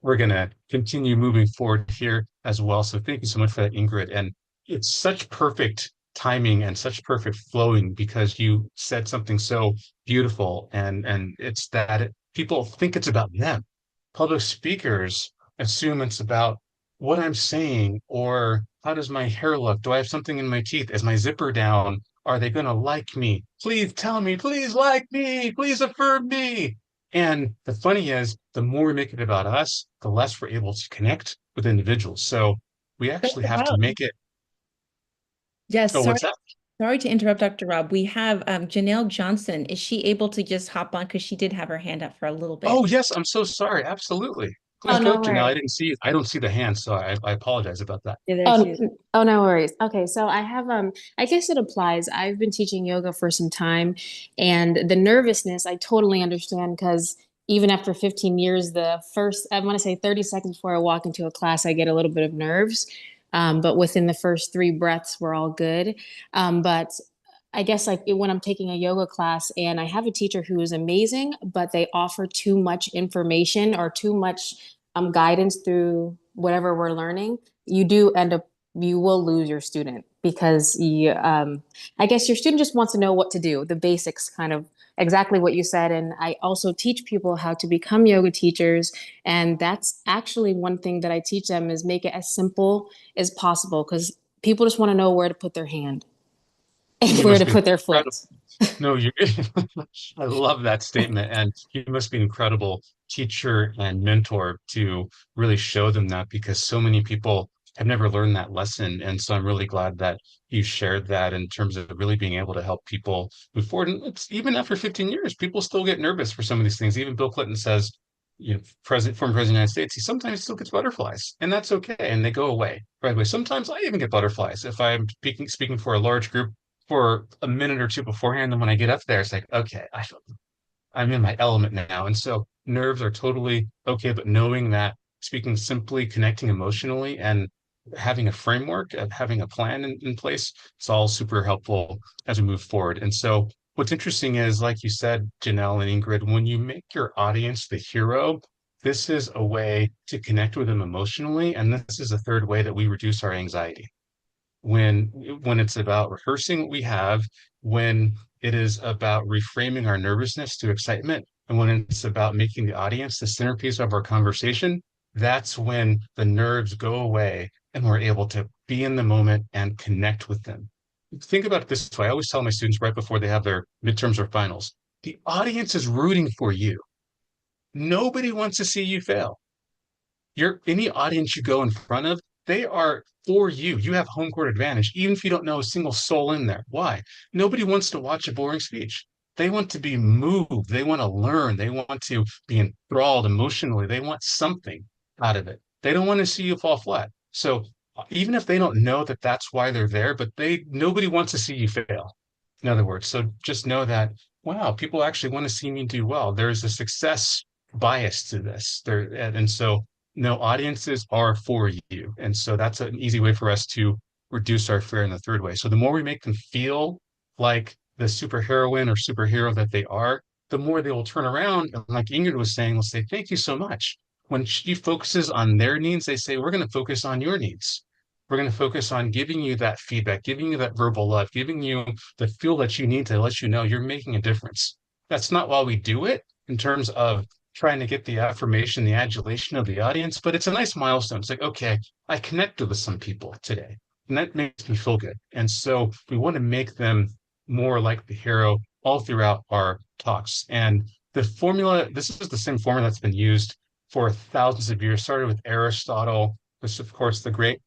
we're going to continue moving forward here as well. So thank you so much for that, Ingrid. And it's such perfect timing and such perfect flowing because you said something so beautiful. And it's that people think it's about them. Public speakers assume it's about what I'm saying or how does my hair look? Do I have something in my teeth? Is my zipper down? Are they going to like me? Please tell me, please like me, please affirm me. And the funny is, the more we make it about us, the less we're able to connect with individuals. So we actually have to make it.
Yes,
Oh,
sorry,
what's that?
sorry to interrupt, Dr. Rob. We have Janelle Johnson. Is she able to just hop on? Because she did have her hand up for a little bit.
Oh, yes, I'm so sorry. Absolutely. Please
Oh,
go,
no
Janelle.
worries.
I don't see the hand, so I apologize about that.
Yeah, there
Oh,
she is.
oh, no worries. Okay, so I have I guess it applies. I've been teaching yoga for some time, and the nervousness I totally understand because even after 15 years, the first I want to say 30 seconds before I walk into a class, I get a little bit of nerves. But within the first 3 breaths, we're all good. But I guess like when I'm taking a yoga class and I have a teacher who is amazing, but they offer too much information or too much guidance through whatever we're learning, you will lose your student because I guess your student just wants to know what to do, the basics, kind of exactly what you said. And I also teach people how to become yoga teachers. And that's actually one thing that I teach them is make it as simple as possible because people just want to know where to put their hand and
You
where
must
to
be
put their
incredible.
foot.
No, you I love that statement. And you must be an incredible teacher and mentor to really show them that because so many people have never learned that lesson. And so I'm really glad that you shared that in terms of really being able to help people move forward. And it's even after 15 years, people still get nervous for some of these things. Even Bill Clinton says, former president of the United States, he sometimes still gets butterflies, and that's okay. And they go away right away. Sometimes I even get butterflies if I'm speaking for a large group for a minute or two beforehand. And when I get up there, it's like, okay, I'm in my element now. And so nerves are totally okay, but knowing that speaking simply, connecting emotionally, and having a framework, having a plan in place, it's all super helpful as we move forward. And so what's interesting is, like you said, Janelle and Ingrid, when you make your audience the hero, this is a way to connect with them emotionally. And this is a third way that we reduce our anxiety. When it's about rehearsing what we have, when it is about reframing our nervousness to excitement, and when it's about making the audience the centerpiece of our conversation, that's when the nerves go away and we're able to be in the moment and connect with them. Think about it this way. I always tell my students right before they have their midterms or finals, the audience is rooting for you. Nobody wants to see you fail. Any audience you go in front of, they are for you. You have home court advantage, even if you don't know a single soul in there. Why? Nobody wants to watch a boring speech. They want to be moved. They want to learn. They want to be enthralled emotionally. They want something out of it. They don't want to see you fall flat. So even if they don't know that that's why they're there, but nobody wants to see you fail. In other words, so just know that, wow, people actually want to see me do well. There's a success bias to this. And so no, audiences are for you. And so that's an easy way for us to reduce our fear in the third way. So the more we make them feel like the superheroine or superhero that they are, the more they will turn around. And like Ingrid was saying, will say, thank you so much. When she focuses on their needs, they say, we're going to focus on your needs. We're going to focus on giving you that feedback, giving you that verbal love, giving you the feel that you need to let you know you're making a difference. That's not why we do it in terms of trying to get the affirmation, the adulation of the audience, but it's a nice milestone. It's like, okay, I connected with some people today, and that makes me feel good. And so we want to make them more like the hero all throughout our talks. And the formula, this is the same formula that's been used for thousands of years, started with Aristotle, which of course the great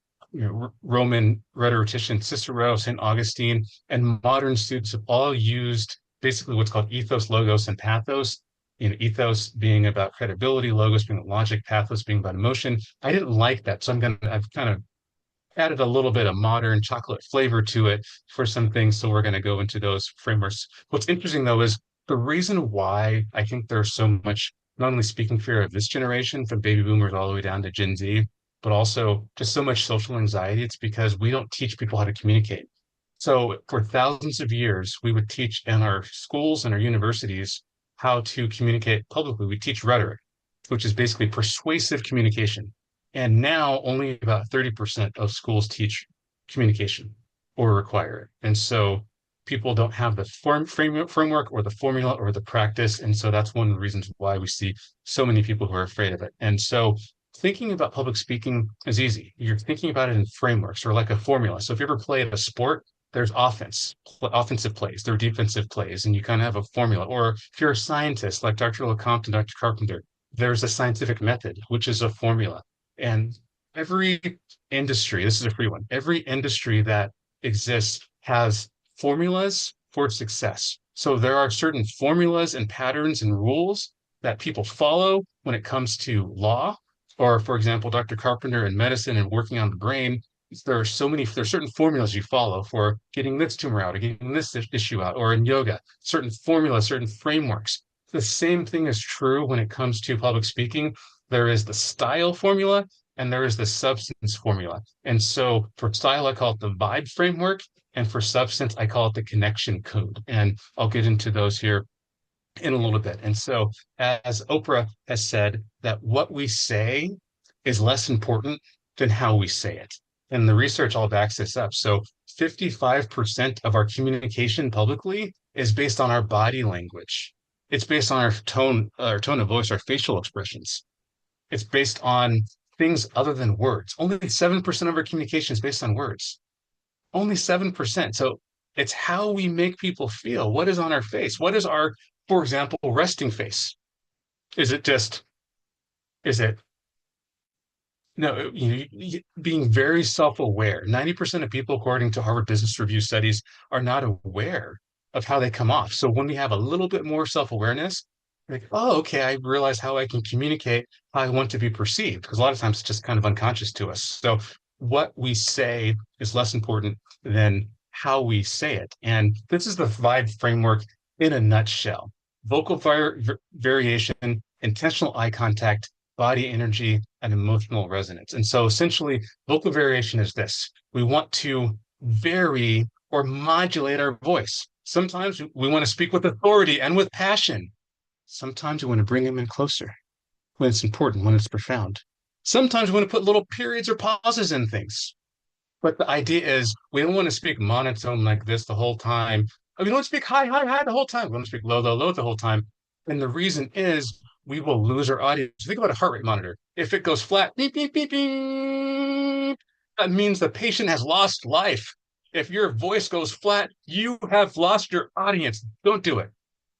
Roman rhetorician Cicero, St. Augustine, and modern students have all used basically what's called ethos, logos, and pathos. Ethos being about credibility, logos being logic, pathos being about emotion. I didn't like that, so I've kind of added a little bit of modern chocolate flavor to it for some things. So we're going to go into those frameworks. What's interesting though is the reason why I think there's so much, not only speaking fear of this generation, from baby boomers all the way down to Gen Z, but also just so much social anxiety. It's because we don't teach people how to communicate. So for thousands of years, we would teach in our schools and our universities how to communicate publicly. We teach rhetoric, which is basically persuasive communication. And now only about 30% of schools teach communication or require it. And so people don't have the framework or the formula or the practice. And so that's one of the reasons why we see so many people who are afraid of it. And so thinking about public speaking is easy. You're thinking about it in frameworks or like a formula. So if you ever played a sport, there's offensive plays, there are defensive plays, and you kind of have a formula. Or if you're a scientist like Dr. LeCompte and Dr. Carpenter, there's a scientific method, which is a formula. And every industry, this is a free one, every industry that exists has formulas for success. So there are certain formulas and patterns and rules that people follow when it comes to law. Or for example, Dr. Carpenter in medicine and working on the brain, there's certain formulas you follow for getting this tumor out or getting this issue out, or in yoga, certain formulas, certain frameworks. The same thing is true when it comes to public speaking. There is the style formula and there is the substance formula. And so for style, I call it the vibe framework. And for substance, I call it the connection code. And I'll get into those here in a little bit. And so as Oprah has said, that what we say is less important than how we say it. And the research all backs this up. So 55% of our communication publicly is based on our body language. It's based on our tone of voice, our facial expressions. It's based on things other than words. Only 7% of our communication is based on words. Only 7%. So it's how we make people feel. What is on our face? What is our, for example, resting face? Is it no, being very self-aware. 90% of people, according to Harvard Business Review studies, are not aware of how they come off. So when we have a little bit more self-awareness, like, oh, okay, I realize how I can communicate how I want to be perceived, because a lot of times it's just kind of unconscious to us. So what we say is less important than how we say it. And this is the vibe framework in a nutshell. Vocal variation, intentional eye contact, body energy, and emotional resonance. And so essentially, vocal variation is this. We want to vary or modulate our voice. Sometimes we want to speak with authority and with passion. Sometimes we want to bring them in closer when it's important, when it's profound. Sometimes we want to put little periods or pauses in things. But the idea is we don't want to speak monotone like this the whole time. We don't want to speak high, high, high the whole time. We want to speak low, low, low the whole time. And the reason is we will lose our audience. Think about a heart rate monitor. If it goes flat, beep, beep, beep, beep, that means the patient has lost life. If your voice goes flat, you have lost your audience. Don't do it.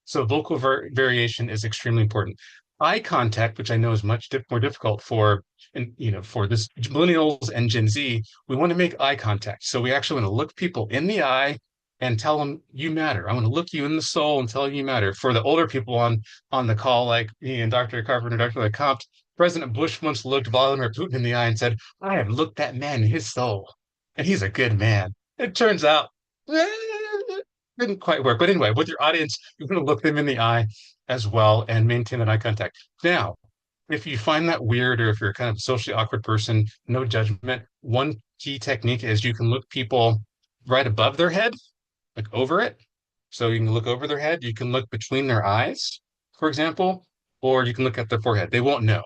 So vocal variation is extremely important. Eye contact, which I know is much more difficult for, and for this millennials and Gen Z, we want to make eye contact. So we actually want to look people in the eye and tell them you matter. I want to look you in the soul and tell you matter. For the older people on the call, like me and Dr. Carpenter, Dr. LeCompte, President Bush once looked Vladimir Putin in the eye and said, "I have looked that man in his soul, and he's a good man." It turns out didn't quite work. But anyway, with your audience, you're going to look them in the eye as well and maintain that eye contact. Now, if you find that weird or if you're kind of a socially awkward person, no judgment. One key technique is you can look people right above their head, like over it. So you can look over their head. You can look between their eyes, for example, or you can look at their forehead. They won't know.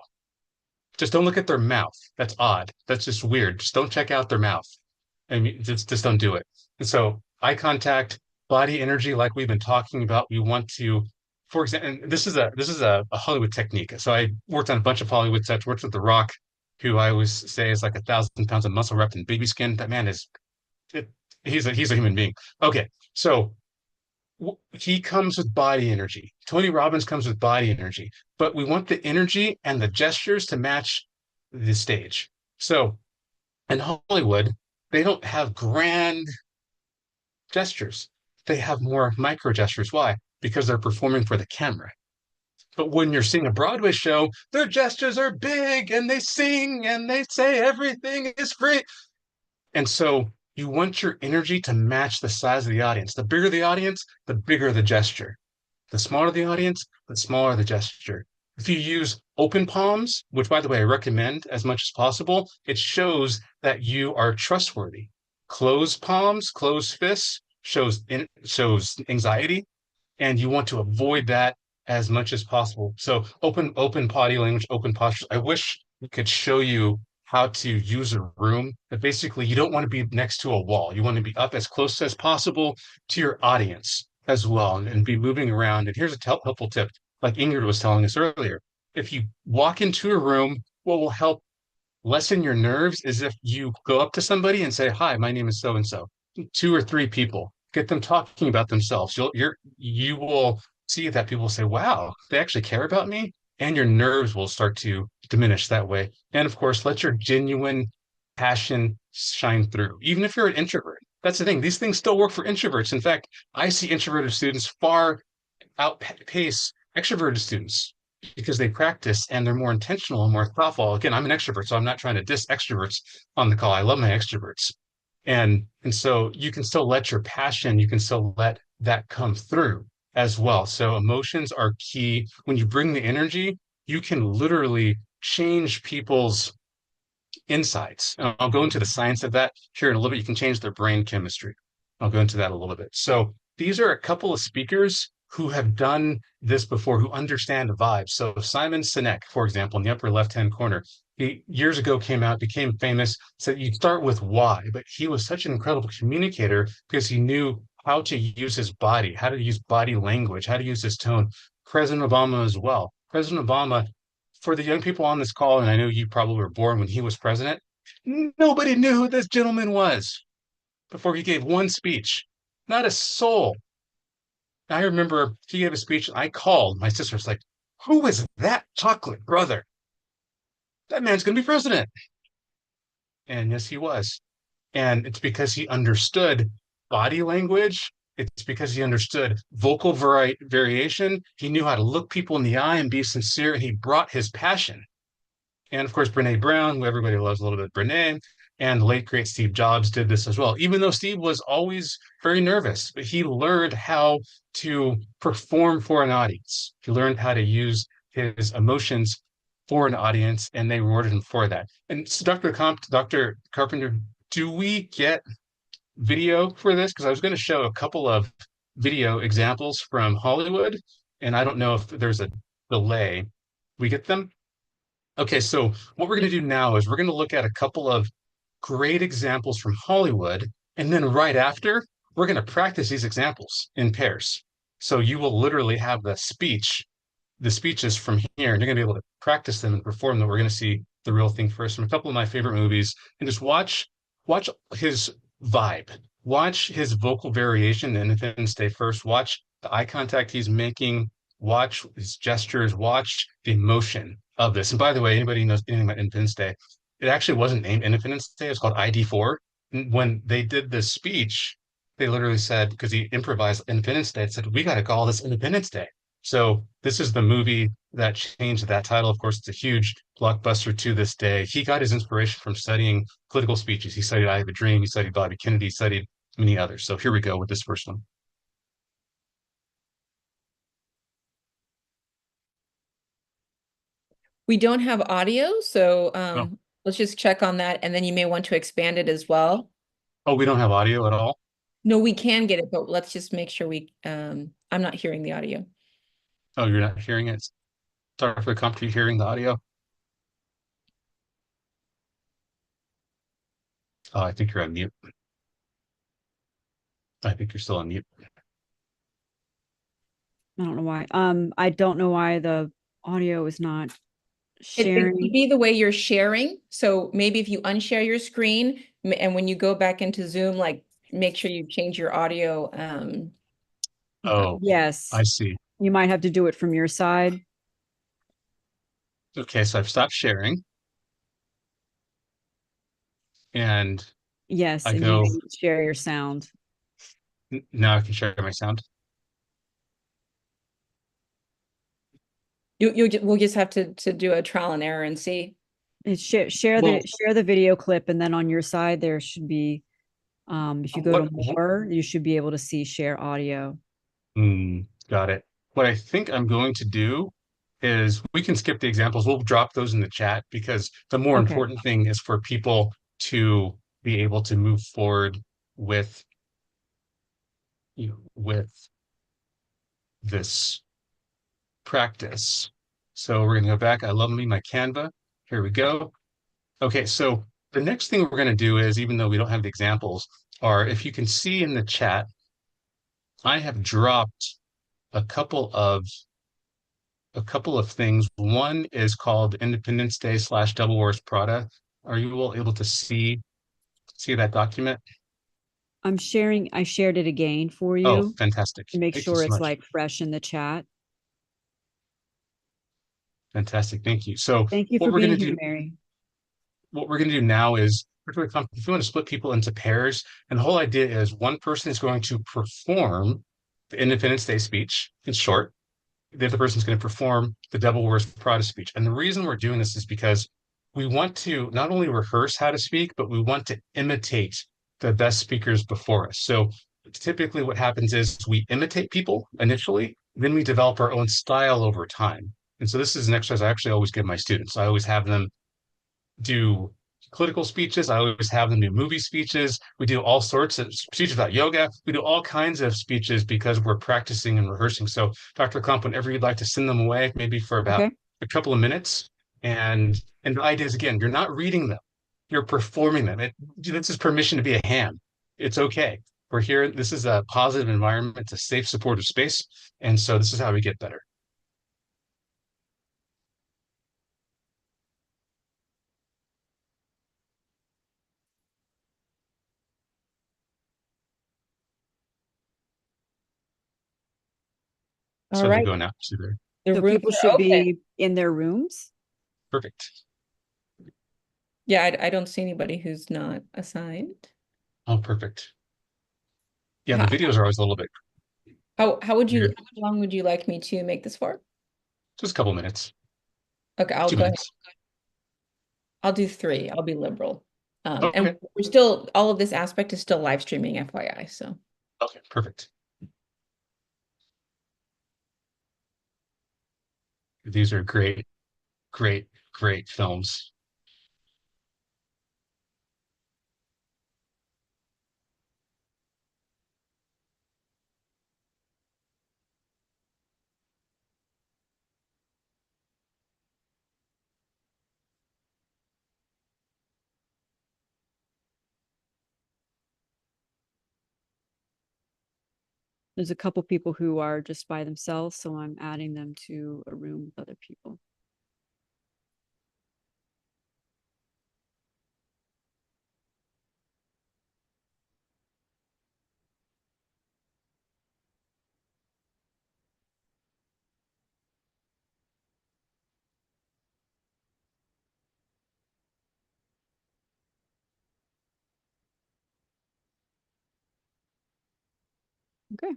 Just don't look at their mouth. That's odd. That's just weird. Just don't check out their mouth. I mean, just don't do it. And so eye contact, body energy, like we've been talking about, we want to, for example, and this is a Hollywood technique. So I worked on a bunch of Hollywood sets, worked with The Rock, who I always say is like 1,000 pounds of muscle wrapped in baby skin. That man is, he's a human being. Okay, so he comes with body energy. Tony Robbins comes with body energy, but we want the energy and the gestures to match the stage. So in Hollywood, they don't have grand gestures. They have more micro gestures. Why? Because they're performing for the camera. But when you're seeing a Broadway show, their gestures are big and they sing and they say everything is great. And so you want your energy to match the size of the audience. The bigger the audience, the bigger the gesture. The smaller the audience, the smaller the gesture. If you use open palms, which by the way, I recommend as much as possible, it shows that you are trustworthy. Closed palms, closed fists shows anxiety, and you want to avoid that as much as possible. So open body language, open posture. I wish we could show you how to use a room, but basically you don't want to be next to a wall. You want to be up as close as possible to your audience as well and be moving around. And here's a helpful tip, like Ingrid was telling us earlier. If you walk into a room, what will help lessen your nerves is if you go up to somebody and say, "Hi, my name is so-and-so." 2 or 3 people, get them talking about themselves. You will see that people say, "Wow, they actually care about me," and your nerves will start to diminish that way. And of course, let your genuine passion shine through, even if you're an introvert. That's the thing. These things still work for introverts. In fact, I see introverted students far outpace extroverted students because they practice and they're more intentional and more thoughtful. Again, I'm an extrovert, so I'm not trying to diss extroverts on the call. I love my extroverts. And so you can still let your passion, you can still let that come through as well. So emotions are key. When you bring the energy, you can literally change people's insights. And I'll go into the science of that here in a little bit. You can change their brain chemistry. I'll go into that a little bit. So these are a couple of speakers who have done this before, who understand the vibe. So Simon Sinek, for example, in the upper left-hand corner, he years ago came out, became famous, said you start with why, but he was such an incredible communicator because he knew how to use his body, how to use body language, how to use his tone. President Obama as well. President Obama, for the young people on this call, and I know you probably were born when he was president, nobody knew who this gentleman was before he gave one speech. Not a soul. I remember he gave a speech. I called. My sister was like, "Who is that chocolate brother? That man's going to be president." And yes, he was. And it's because he understood body language. It's because he understood vocal variation. He knew how to look people in the eye and be sincere. And he brought his passion. And of course, Brene Brown, who everybody loves a little bit, Brene, and the late great Steve Jobs did this as well. Even though Steve was always very nervous, but he learned how to perform for an audience. He learned how to use his emotions for an audience, and they rewarded him for that. And so Dr. Carpenter, do we get video for this? Because I was going to show a couple of video examples from Hollywood, and I don't know if there's a delay. We get them? Okay, so what we're going to do now is we're going to look at a couple of great examples from Hollywood, and then right after, we're going to practice these examples in pairs. So you will literally have the speeches from here, and you're going to be able to practice them and perform them. We're going to see the real thing first from a couple of my favorite movies, and just watch his vibe, watch his vocal variation in Independence Day first, watch the eye contact he's making, watch his gestures, watch the emotion of this. And by the way, anybody who knows anything about Independence Day, it actually wasn't named Independence Day, it's called ID4. And when they did this speech, they literally said, because he improvised Independence Day, it said, we got to call this Independence Day. So this is the movie that changed that title. Of course, it's a huge blockbuster to this day. He got his inspiration from studying political speeches. He studied I Have a Dream, he studied Bobby Kennedy, he studied many others. So here we go with this first one.
We don't have audio, so
Oh.
let's just check on that, and then you may want to expand it as well.
Oh, we don't have audio at all?
No, we can get it, but let's just make sure I'm not hearing the audio.
Oh, you're not hearing it? Sorry for the computer hearing the audio. Oh, I think you're on mute. I think you're still on mute.
I don't know why. I don't know why the audio is not
It could
sharing.
be the way you're sharing. So maybe if you unshare your screen and when you go back into Zoom, like make sure you change your audio.
Oh,
Yes,
I see.
you might have to do it from your side.
Okay, so I've stopped sharing. And
Yes,
I
and you
go,
may share your sound.
now I can share my sound.
We'll just have to do a trial and error and see.
It's share
Well-
the video clip, and then on your side there should be, if you go to more, you should be able to see share audio.
Got it. What I think I'm going to do is we can skip the examples. We'll drop those in the chat because the more
Okay.
important thing is for people to be able to move forward with with this practice. So we're gonna go back. I love me my Canva. Here we go. Okay, so the next thing we're gonna do is, even though we don't have the examples, are if you can see in the chat, I have dropped a couple of things. One is called Independence Day / Double Wars Prada. Are you all able to see that document?
I shared it again for
Oh,
you
fantastic.
to make
Thank you
sure
so
it's
much.
like fresh in the chat.
Fantastic. Thank you. So
Thank you
what
for
we're
being
gonna
here,
do,
Mary.
what we're going to do now is if you want to split people into pairs, and the whole idea is one person is going to perform the Independence Day speech in short. The other person is going to perform the Devil Wears Prada speech. And the reason we're doing this is because we want to not only rehearse how to speak, but we want to imitate the best speakers before us. So typically what happens is we imitate people initially, then we develop our own style over time. And so this is an exercise I actually always give my students. I always have them do political speeches. I always have them do movie speeches. We do all sorts of speeches about yoga. We do all kinds of speeches because we're practicing and rehearsing. So Dr. Klump, whenever you'd like to send them away, maybe for about
Okay.
a couple of minutes. And the idea is, again, you're not reading them, you're performing them. This is permission to be a ham. It's okay. We're here. This is a positive environment. It's a safe, supportive space. And so this is how we get better.
All
So
right.
they're going out. See there.
The
So
rooms
people
are
should
open.
be in their rooms.
Perfect.
Yeah, I don't see anybody who's not assigned.
Oh, perfect. Yeah,
How-
the videos are always a little bit,
How would you,
Weird.
how long would you like me to make this for?
just a couple minutes,
Okay, I'll
2
go ahead.
minutes.
I'll do 3. I'll be liberal. And
Okay.
we're still, all of this aspect is still live streaming, FYI, so.
Okay, perfect. These are great, great, great films.
There's a couple people who are just by themselves, so I'm adding them to a room with other people. Okay.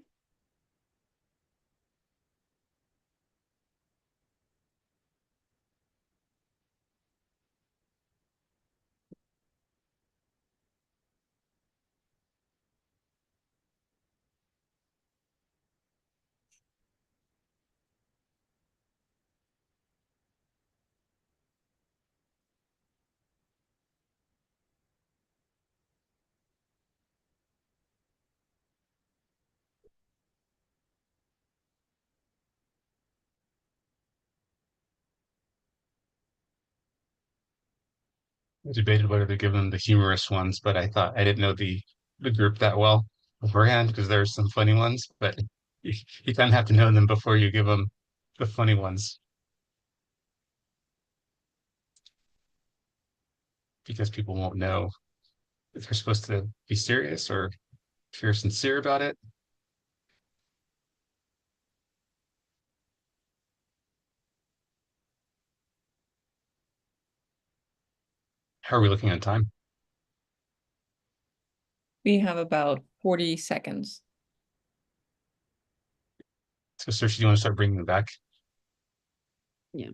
I debated whether to give them the humorous ones, but I thought I didn't know the group that well beforehand because there's some funny ones, but you kind of have to know them before you give them the funny ones because people won't know if they're supposed to be serious or if you're sincere about it. How are we looking at time?
We have about 40 seconds.
So, Saoirse, do you want to start bringing them back?
Yeah.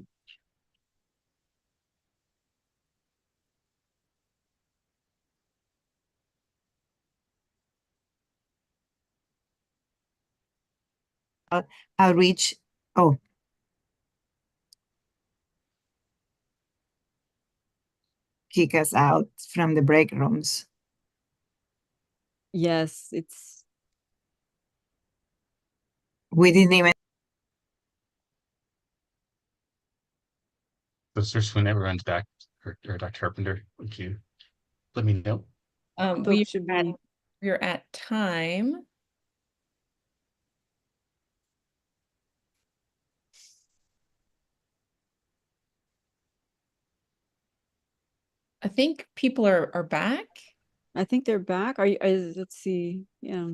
Outreach. Oh, kick us out from the break rooms.
Yes, it's
We didn't even.
So, Saoirse, when everyone's back, or Dr. Carpenter, would you let me know?
folks should be.
We're at time. I think people are back.
I think they're back. Are you? Let's see. Yeah.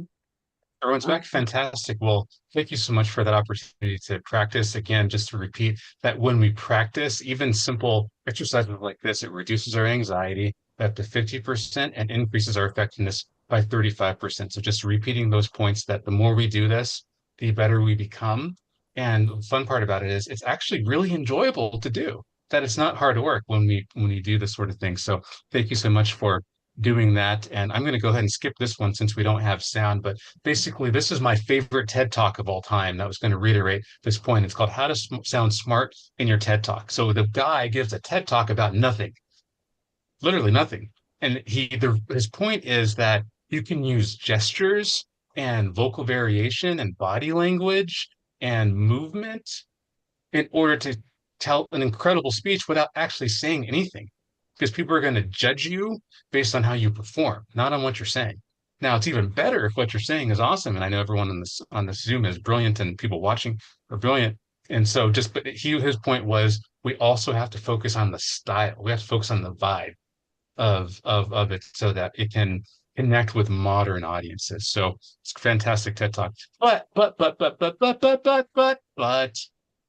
Everyone's back. Fantastic. Well, thank you so much for that opportunity to practice. Again, just to repeat that when we practice, even simple exercises like this, it reduces our anxiety by up to 50% and increases our effectiveness by 35%. So just repeating those points that the more we do this, the better we become. And the fun part about it is it's actually really enjoyable to do. That it's not hard work when we do this sort of thing. So thank you so much for doing that. And I'm going to go ahead and skip this one since we don't have sound, but basically, this is my favorite TED Talk of all time. That was going to reiterate this point. It's called How to Sound Smart in Your TED Talk. So the guy gives a TED Talk about nothing, literally nothing. And his point is that you can use gestures and vocal variation and body language and movement in order to tell an incredible speech without actually saying anything. Because people are going to judge you based on how you perform, not on what you're saying. Now, it's even better if what you're saying is awesome. And I know everyone on this Zoom is brilliant and people watching are brilliant. And so but his point was we also have to focus on the style. We have to focus on the vibe of it so that it can connect with modern audiences. So it's a fantastic TED Talk. But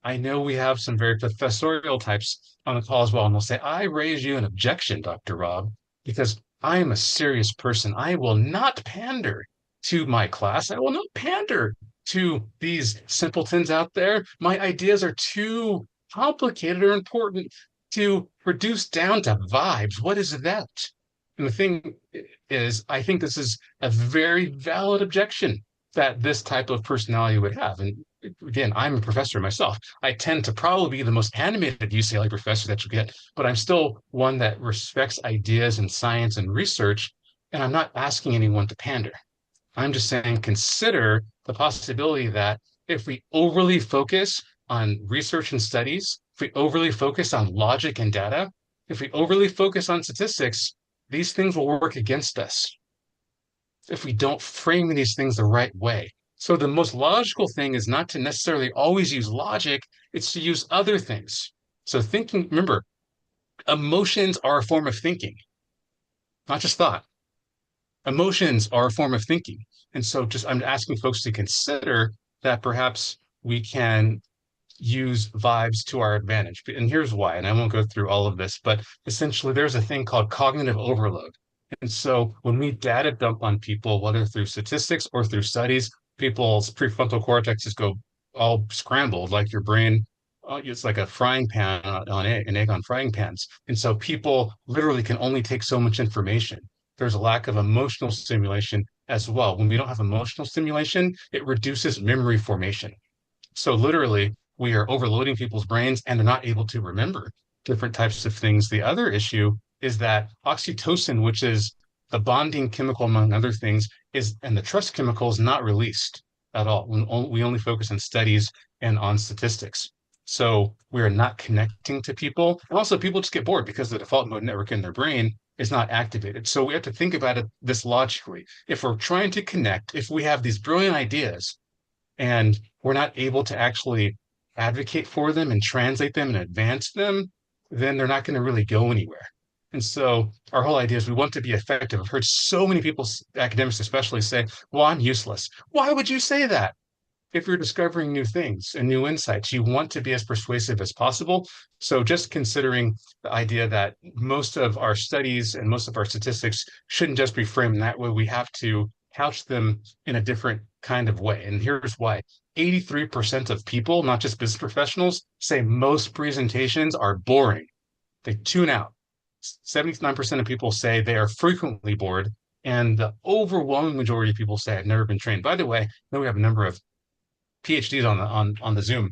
I know we have some very professorial types on the call as well. And they'll say, I raise you an objection, Dr. Rob, because I am a serious person. I will not pander to my class. I will not pander to these simpletons out there. My ideas are too complicated or important to reduce down to vibes. What is that? And the thing is, I think this is a very valid objection that this type of personality would have. And again, I'm a professor myself. I tend to probably be the most animated UCLA professor that you get, but I'm still one that respects ideas and science and research. And I'm not asking anyone to pander. I'm just saying, consider the possibility that if we overly focus on research and studies, if we overly focus on logic and data, if we overly focus on statistics, these things will work against us if we don't frame these things the right way. So the most logical thing is not to necessarily always use logic, it's to use other things. So thinking, remember, emotions are a form of thinking, not just thought. Emotions are a form of thinking. And so just I'm asking folks to consider that perhaps we can use vibes to our advantage. And here's why, and I won't go through all of this, but essentially there's a thing called cognitive overload. And so when we data dump on people, whether through statistics or through studies, people's prefrontal cortexes go all scrambled, like your brain, it's like a frying pan on an egg on frying pans. And so people literally can only take so much information. There's a lack of emotional stimulation as well. When we don't have emotional stimulation, it reduces memory formation. So literally, we are overloading people's brains and they're not able to remember different types of things. The other issue is that oxytocin, which is the bonding chemical among other things, and the trust chemical is not released at all. We only focus on studies and on statistics. So we are not connecting to people. And also people just get bored because the default mode network in their brain is not activated. So we have to think about this logically. If we're trying to connect, if we have these brilliant ideas and we're not able to actually advocate for them and translate them and advance them, then they're not going to really go anywhere. And so our whole idea is we want to be effective. I've heard so many people, academics especially, say, well, I'm useless. Why would you say that? If you're discovering new things and new insights, you want to be as persuasive as possible. So just considering the idea that most of our studies and most of our statistics shouldn't just be framed that way, we have to couch them in a different kind of way. And here's why. 83% of people, not just business professionals, say most presentations are boring. They tune out. 79% of people say they are frequently bored. And the overwhelming majority of people say I've never been trained. By the way, then we have a number of PhDs on the Zoom.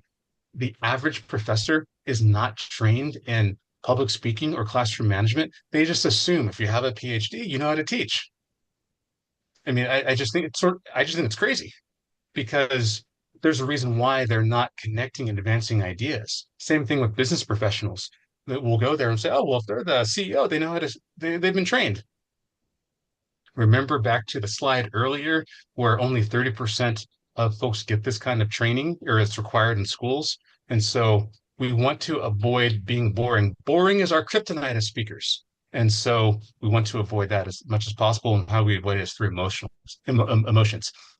The average professor is not trained in public speaking or classroom management. They just assume if you have a PhD, you know how to teach. I mean, I just think it's crazy because there's a reason why they're not connecting and advancing ideas. Same thing with business professionals that will go there and say, oh, well, if they're the CEO, they know how to, they've been trained. Remember back to the slide earlier where only 30% of folks get this kind of training or it's required in schools. And so we want to avoid being boring. Boring is our kryptonite as speakers. And so we want to avoid that as much as possible. And how we avoid it is through emotions.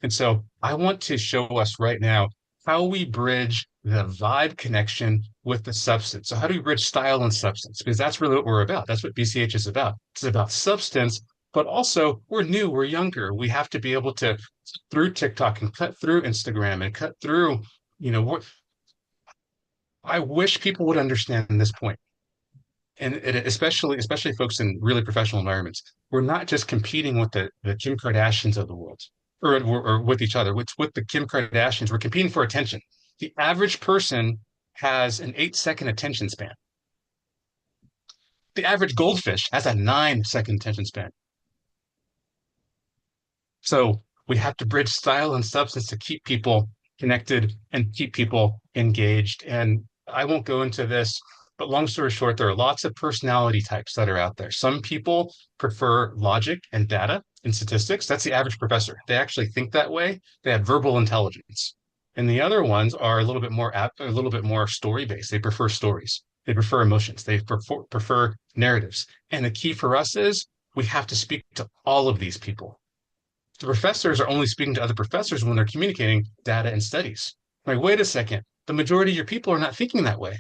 And so I want to show us right now how we bridge the vibe connection with the substance. So how do we bridge style and substance? Because that's really what we're about. That's what BCH is about. It's about substance, but also we're new, we're younger. We have to be able to through TikTok and cut through Instagram and cut through, I wish people would understand this point. And especially folks in really professional environments, we're not just competing with the Kim Kardashians of the world or with each other. It's with the Kim Kardashians. We're competing for attention. The average person has an 8-second attention span. The average goldfish has a 9-second attention span. So we have to bridge style and substance to keep people connected and keep people engaged. And I won't go into this, but long story short, there are lots of personality types that are out there. Some people prefer logic and data and statistics. That's the average professor. They actually think that way. They have verbal intelligence. And the other ones are a little bit more story-based. They prefer stories. They prefer emotions. They prefer narratives. And the key for us is we have to speak to all of these people. The professors are only speaking to other professors when they're communicating data and studies. Like, wait a second, the majority of your people are not thinking that way.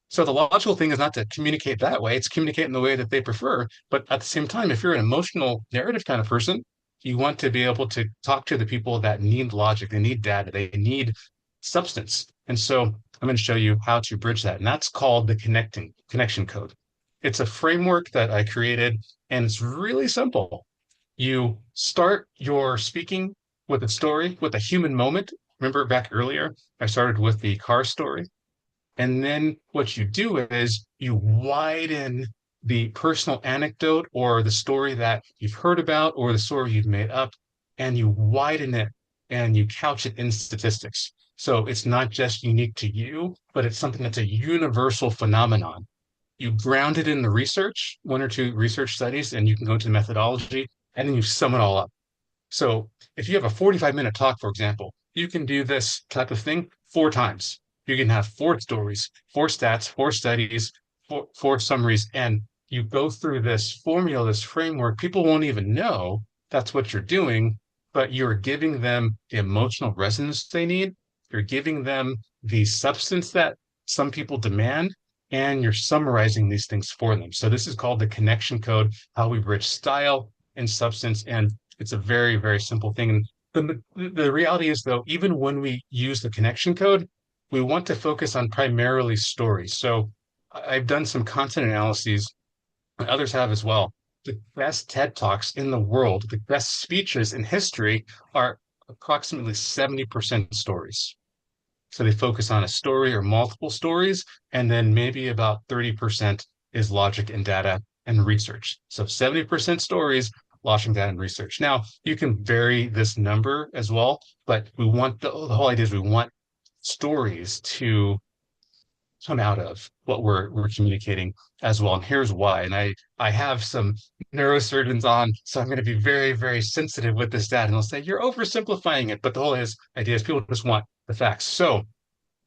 So the logical thing is not to communicate that way, it's communicate in the way that they prefer. But at the same time, if you're an emotional narrative kind of person, you want to be able to talk to the people that need logic, they need data, they need substance. And so I'm going to show you how to bridge that. And that's called the connection code. It's a framework that I created, and it's really simple. You start your speaking with a story, with a human moment. Remember back earlier, I started with the car story. And then what you do is you widen the personal anecdote or the story that you've heard about or the story you've made up, and you widen it and you couch it in statistics. So it's not just unique to you, but it's something that's a universal phenomenon. You ground it in the research, 1 or 2 research studies, and you can go to the methodology, and then you sum it all up. So if you have a 45-minute talk, for example, you can do this type of thing 4 times. You can have 4 stories, 4 stats, 4 studies, 4 summaries, and you go through this formula, this framework. People won't even know that's what you're doing, but you're giving them the emotional resonance they need. You're giving them the substance that some people demand, and you're summarizing these things for them. So this is called the connection code, how we bridge style and substance. And it's a very, very simple thing. And the reality is, though, even when we use the connection code, we want to focus on primarily stories. So I've done some content analyses, and others have as well. The best TED Talks in the world, the best speeches in history are approximately 70% stories. So they focus on a story or multiple stories, and then maybe about 30% is logic and data and research. So 70% stories, logic, data, and research. Now, you can vary this number as well, but we want the whole idea is we want stories to come out of what we're communicating as well. And here's why. And I have some neurosurgeons on, so I'm going to be very, very sensitive with this data. And they'll say, you're oversimplifying it. But the whole idea is people just want the facts. So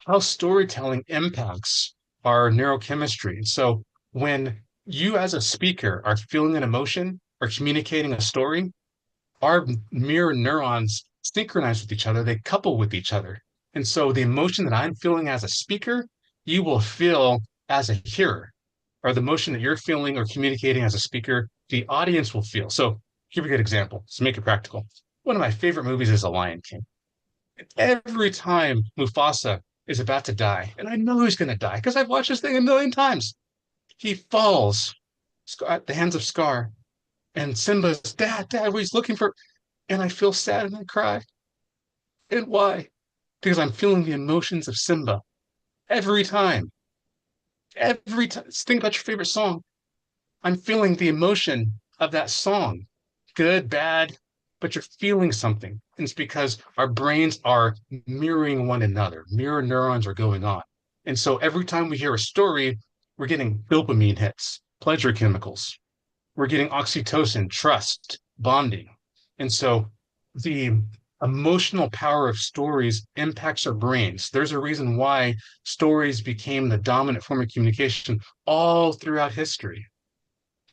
how storytelling impacts our neurochemistry. So when you as a speaker are feeling an emotion or communicating a story, our mirror neurons synchronize with each other, they couple with each other. And so the emotion that I'm feeling as a speaker, you will feel as a hearer, or the emotion that you're feeling or communicating as a speaker, the audience will feel. So here's a good example. To make it practical. One of my favorite movies is The Lion King. Every time Mufasa is about to die, and I know he's going to die because I've watched this thing a million times, he falls at the hands of Scar, and Simba's, Dad, what he's looking for. And I feel sad and I cry. And why? Because I'm feeling the emotions of Simba every time. Every time. Think about your favorite song. I'm feeling the emotion of that song. Good, bad, but you're feeling something. And it's because our brains are mirroring one another. Mirror neurons are going on. And so every time we hear a story, we're getting dopamine hits, pleasure chemicals. We're getting oxytocin, trust, bonding. And so the emotional power of stories impacts our brains. There's a reason why stories became the dominant form of communication all throughout history.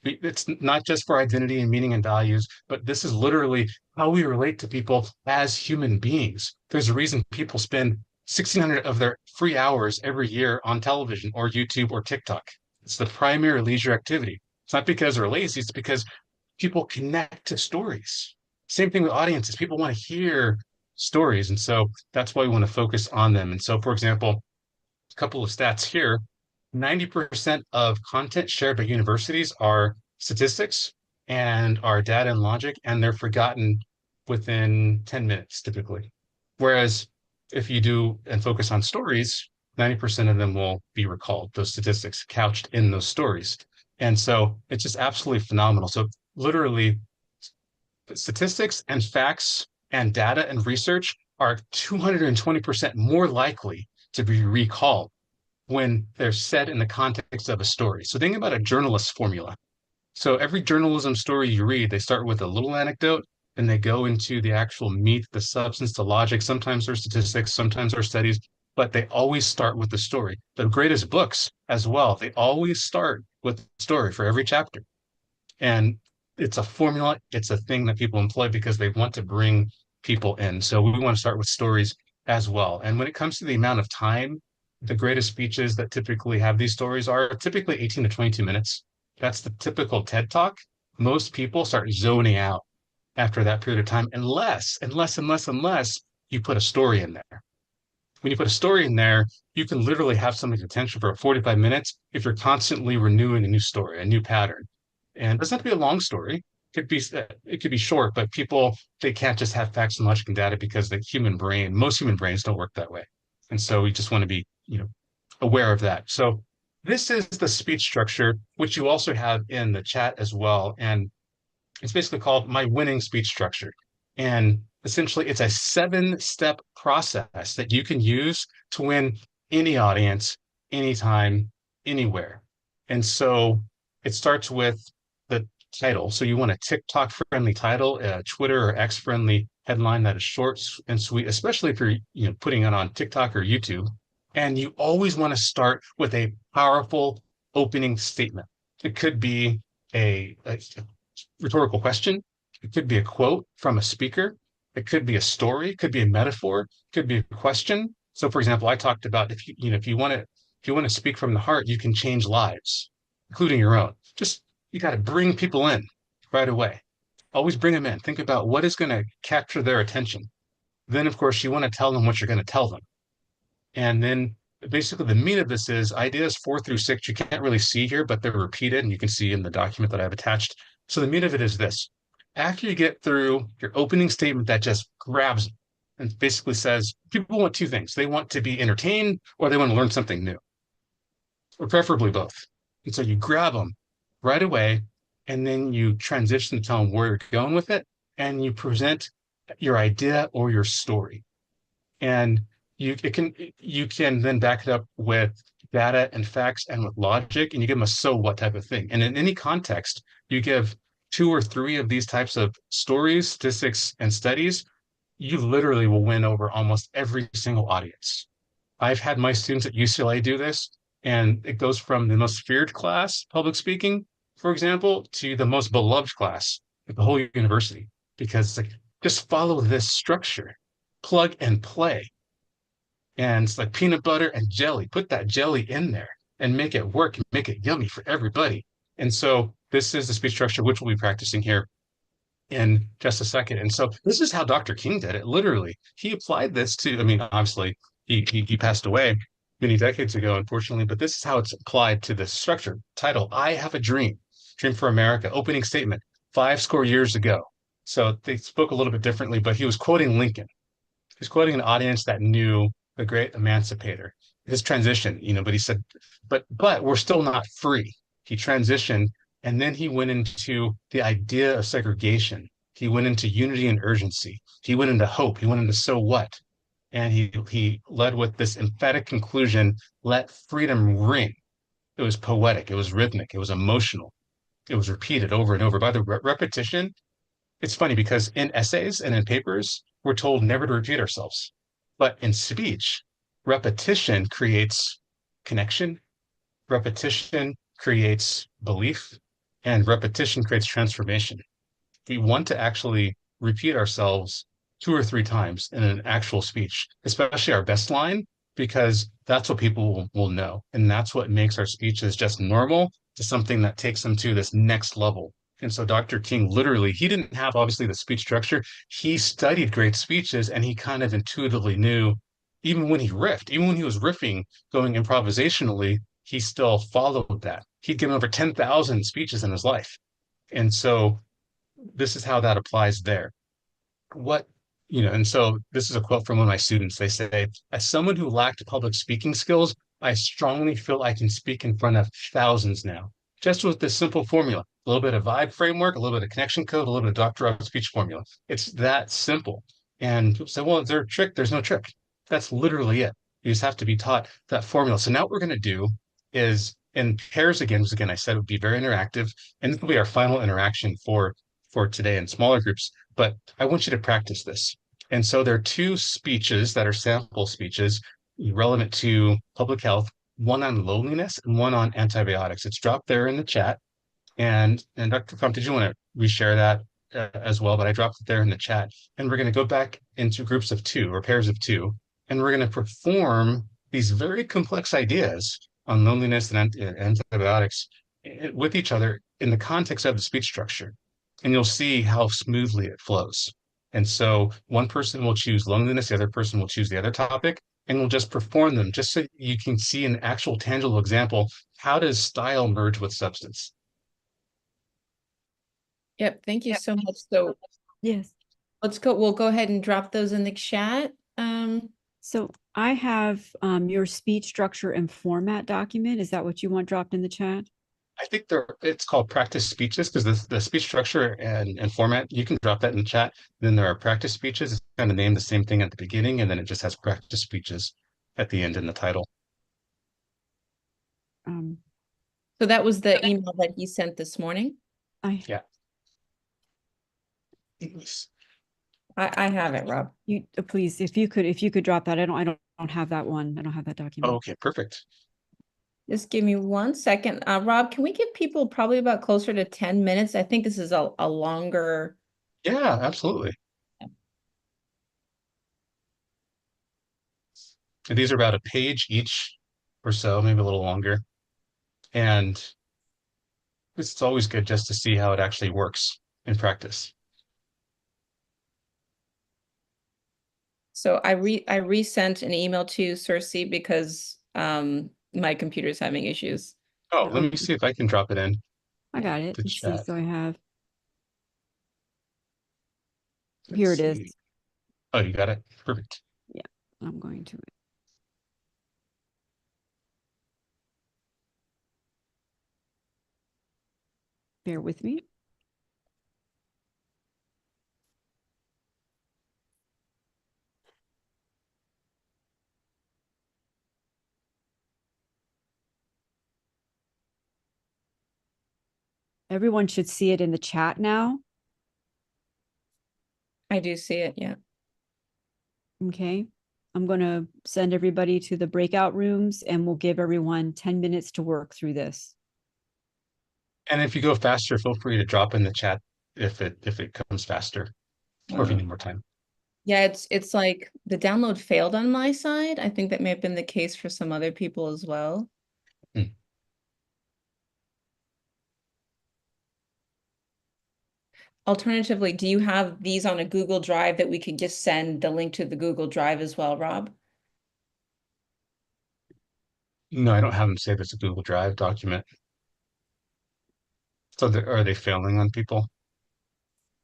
It's not just for identity and meaning and values, but this is literally how we relate to people as human beings. There's a reason people spend 1,600 of their free hours every year on television or YouTube or TikTok. It's the primary leisure activity. It's not because they're lazy, it's because people connect to stories. Same thing with audiences. People want to hear stories. And so that's why we want to focus on them. And so, for example, a couple of stats here, 90% of content shared by universities are statistics and are data and logic, and they're forgotten within 10 minutes typically. Whereas if you do and focus on stories, 90% of them will be recalled, those statistics couched in those stories. And so it's just absolutely phenomenal. So literally, statistics and facts and data and research are 220% more likely to be recalled when they're said in the context of a story. So think about a journalist's formula. So every journalism story you read, they start with a little anecdote, and they go into the actual meat, the substance, the logic. Sometimes they're statistics, sometimes they're studies, but they always start with the story. The greatest books as well, they always start with the story for every chapter. And it's a formula, it's a thing that people employ because they want to bring people in. So we want to start with stories as well. And when it comes to the amount of time, the greatest speeches that typically have these stories are typically 18 to 22 minutes. That's the typical TED Talk. Most people start zoning out after that period of time, unless you put a story in there. When you put a story in there, you can literally have somebody's attention for 45 minutes if you're constantly renewing a new story, a new pattern. And it doesn't have to be a long story. It could be short, but people, they can't just have facts and logic and data because most human brains don't work that way. And so we just want to be, aware of that. So this is the speech structure, which you also have in the chat as well. And it's basically called my winning speech structure. And essentially it's a 7-step process that you can use to win any audience, anytime, anywhere. And so it starts with title. So you want a TikTok friendly title, a Twitter or X friendly headline that is short and sweet, especially if you're putting it on TikTok or YouTube. And you always want to start with a powerful opening statement. It could be a rhetorical question. It could be a quote from a speaker. It could be a story. It could be a metaphor. It could be a question. So, for example, I talked about if you want to speak from the heart, you can change lives, including your own. Just you got to bring people in right away. Always bring them in. Think about what is going to capture their attention. Then, of course, you want to tell them what you're going to tell them. And then basically the meat of this is ideas 4 through 6. You can't really see here, but they're repeated and you can see in the document that I've attached. So the meat of it is this. After you get through your opening statement that just grabs them and basically says, people want 2 things. They want to be entertained or they want to learn something new, or preferably both. And so you grab them right away and then you transition to tell them where you're going with it and you present your idea or your story. And you can then back it up with data and facts and with logic, and you give them a so what type of thing. And in any context, you give 2 or 3 of these types of stories, statistics, and studies, you literally will win over almost every single audience. I've had my students at UCLA do this, and it goes from the most feared class, public speaking, for example, to the most beloved class at the whole university, because like just follow this structure, plug and play. And it's like peanut butter and jelly. Put that jelly in there and make it work and make it yummy for everybody. And so this is the speech structure, which we'll be practicing here in just a second. And so this is how Dr. King did it. Literally, he applied this to, I mean, obviously he passed away many decades ago, unfortunately, but this is how it's applied to this structure. Title, I Have a Dream for America. Opening statement, 50 years ago. So they spoke a little bit differently, but he was quoting Lincoln. He's quoting an audience that knew the great emancipator, his transition, but he said, but we're still not free. He transitioned and then he went into the idea of segregation. He went into unity and urgency. He went into hope. He went into so what? And he led with this emphatic conclusion, let freedom ring. It was poetic. It was rhythmic. It was emotional. It was repeated over and over. By the repetition, it's funny because in essays and in papers, we're told never to repeat ourselves. But in speech, repetition creates connection, repetition creates belief, and repetition creates transformation. We want to actually repeat ourselves 2 or 3 times in an actual speech, especially our best line, because that's what people will know. And that's what makes our speeches just normal to something that takes them to this next level. And so Dr. King, literally, he didn't have obviously the speech structure. He studied great speeches and he kind of intuitively knew, even when he riffed, even when he was riffing, going improvisationally, he still followed that. He'd given over 10,000 speeches in his life. And so this is how that applies there. And so this is a quote from one of my students. They say, as someone who lacked public speaking skills, I strongly feel I can speak in front of thousands now, just with this simple formula, a little bit of vibe framework, a little bit of connection code, a little bit of Dr. Roberts speech formula. It's that simple. And people say, well, is there a trick? There's no trick. That's literally it. You just have to be taught that formula. So now what we're going to do is in pairs again, because again, I said it would be very interactive, and this will be our final interaction for today in smaller groups, but I want you to practice this. And so there are 2 speeches that are sample speeches relevant to public health, one on loneliness and one on antibiotics. It's dropped there in the chat. And Dr. Crump, did you want to reshare that as well? But I dropped it there in the chat. And we're going to go back into groups of 2 or pairs of 2, and we're going to perform these very complex ideas on loneliness and antibiotics with each other in the context of the speech structure. And you'll see how smoothly it flows. And so one person will choose loneliness, the other person will choose the other topic, and we'll just perform them just so you can see an actual tangible example. How does style merge with substance?
Yep, thank you so much. So
Yes.
we'll go ahead and drop those in the chat.
So I have your speech structure and format document. Is that what you want dropped in the chat?
I think it's called practice speeches, because the speech structure and format, you can drop that in the chat. Then there are practice speeches. It's kind of named the same thing at the beginning, and then it just has practice speeches at the end in the title.
So that was the email that he sent this morning?
I,
Yes.
I have it, Rob.
you, please, if you could drop that. I don't have that one. I don't have that document.
Okay, perfect.
Just give me 1 second. Rob, can we give people probably about closer to 10 minutes? I think this is a longer.
Yeah, absolutely. And these are about a page each or so, maybe a little longer. And it's always good just to see how it actually works in practice.
So I resent an email to Cersei because my computer's having issues.
Oh, let me see if I can drop it in
I got it.
the
Let's see.
chat.
So I have,
Let's
here it
see.
is.
Oh, you got it? Perfect.
I'm going to. Bear with me. Everyone should see it in the chat now.
I do see it, yeah.
Okay. I'm going to send everybody to the breakout rooms and we'll give everyone 10 minutes to work through this.
And if you go faster, feel free to drop in the chat if it comes faster or if you need more time.
Yeah, it's like the download failed on my side. I think that may have been the case for some other people as well.
Hmm.
Alternatively, do you have these on a Google Drive that we could just send the link to the Google Drive as well, Rob?
No, I don't have them saved as a Google Drive document. So are they failing on people?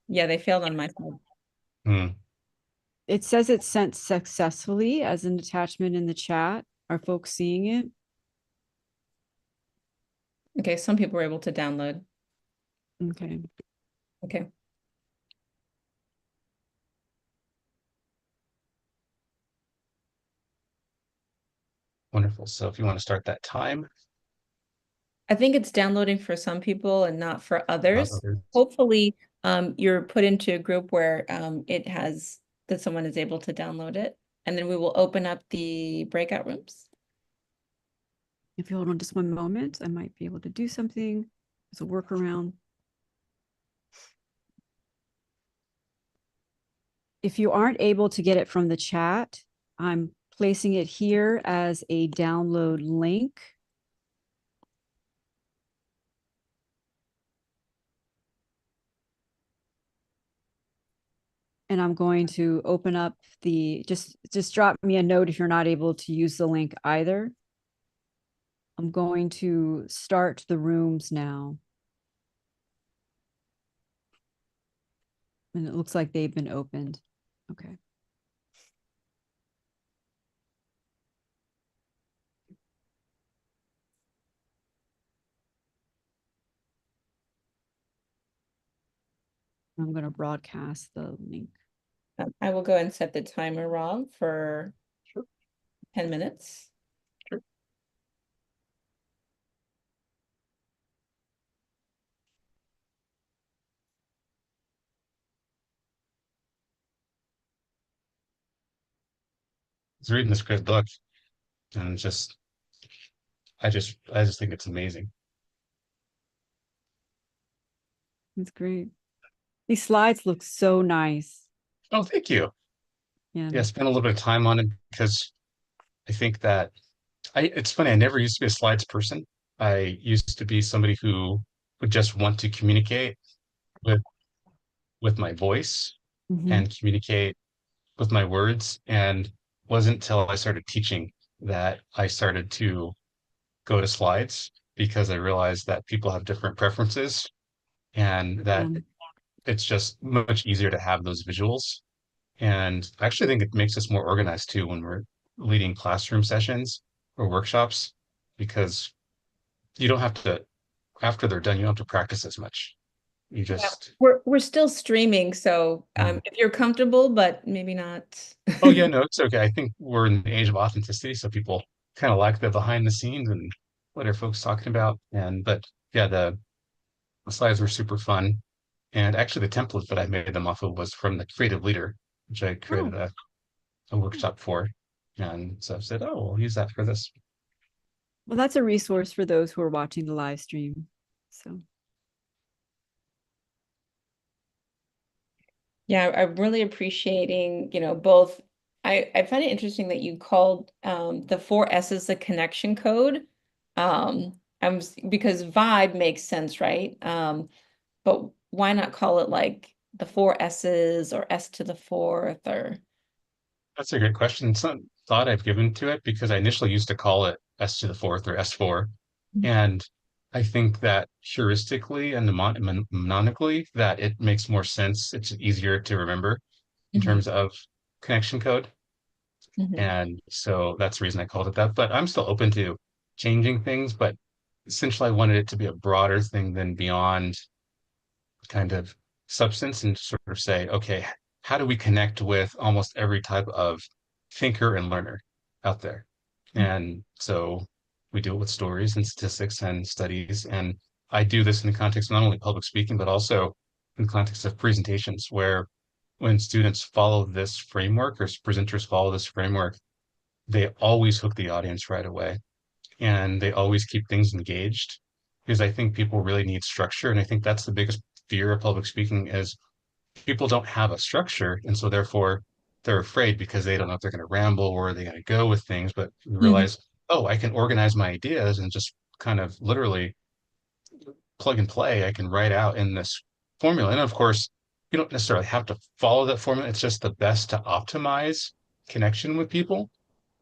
Yeah, they failed on my side.
Hmm.
It says it's sent successfully as an attachment in the chat. Are folks seeing it?
Okay, some people were able to download.
Okay.
Okay.
Wonderful. So if you want to start that time.
I think it's downloading for some people and not for others.
others.
Hopefully, you're put into a group where it has that someone is able to download it, and then we will open up the breakout rooms.
If you hold on just one moment, I might be able to do something as a workaround. If you aren't able to get it from the chat, I'm placing it here as a download link. And I'm going to open up the, just drop me a note if you're not able to use the link either. I'm going to start the rooms now. And it looks like they've been opened. Okay. I'm going to broadcast the link.
I will go and set the timer, Rob, for 10 minutes.
Sure. I was reading this great book and I just think it's amazing.
It's great. These slides look so nice.
Oh, thank you.
Yeah.
Yeah, I spent a little bit of time on it because I think that it's funny, I never used to be a slides person. I used to be somebody who would just want to communicate with my voice
Mhm.
and communicate with my words. And wasn't until I started teaching that I started to go to slides because I realized that people have different preferences and that it's just much easier to have those visuals. And I actually think it makes us more organized too when we're leading classroom sessions or workshops, because you don't have to, after they're done, you don't have to practice as much. You just,
We're still streaming, so if you're comfortable, but maybe not.
oh yeah, no, it's okay. I think we're in the age of authenticity, so people kind of like the behind the scenes and what are folks talking about. But yeah, The slides were super fun. And actually the template that I made them off of was from the Creative Leader, which I created a workshop for. And so I said, oh, we'll use that for this.
Well, that's a resource for those who are watching the live stream. So
Yeah, I'm really appreciating, both. I find it interesting that you called the 4 S's the connection code. Because vibe makes sense, right? But why not call it like the 4 S's or S to the fourth or
That's a great question. It's not thought I've given to it because I initially used to call it S to the fourth or S4. And I think that heuristically and mnemonically that it makes more sense. It's easier to remember in terms of connection code.
Mhm.
And so that's the reason I called it that. But I'm still open to changing things. But essentially, I wanted it to be a broader thing than beyond kind of substance and sort of say, okay, how do we connect with almost every type of thinker and learner out there? And so we do it with stories and statistics and studies. And I do this in the context of not only public speaking, but also in the context of presentations, where when students follow this framework or presenters follow this framework, they always hook the audience right away and they always keep things engaged because I think people really need structure. And I think that's the biggest fear of public speaking is people don't have a structure. And so therefore they're afraid because they don't know if they're going to ramble or are they going to go with things, but you realize, oh, I can organize my ideas and just kind of literally plug and play. I can write out in this formula. And of course, you don't necessarily have to follow that formula. It's just the best to optimize connection with people.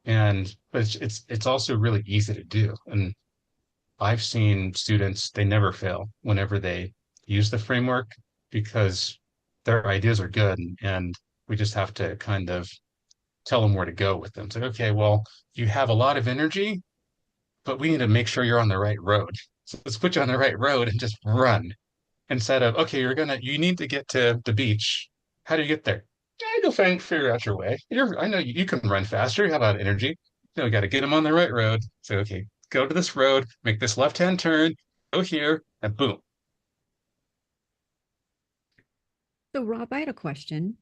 But it's also really easy to do. And I've seen students, they never fail whenever they use the framework because their ideas are good and we just have to kind of tell them where to go with them. It's like, okay, well, you have a lot of energy, but we need to make sure you're on the right road. So let's put you on the right road and just run instead of, okay, you need to get to the beach. How do you get there? Yeah, you'll figure out your way. I know you can run faster. You have a lot of energy. You got to get them on the right road. So, okay, go to this road, make this left-hand turn, go here, and boom.
So Rob, I had a question.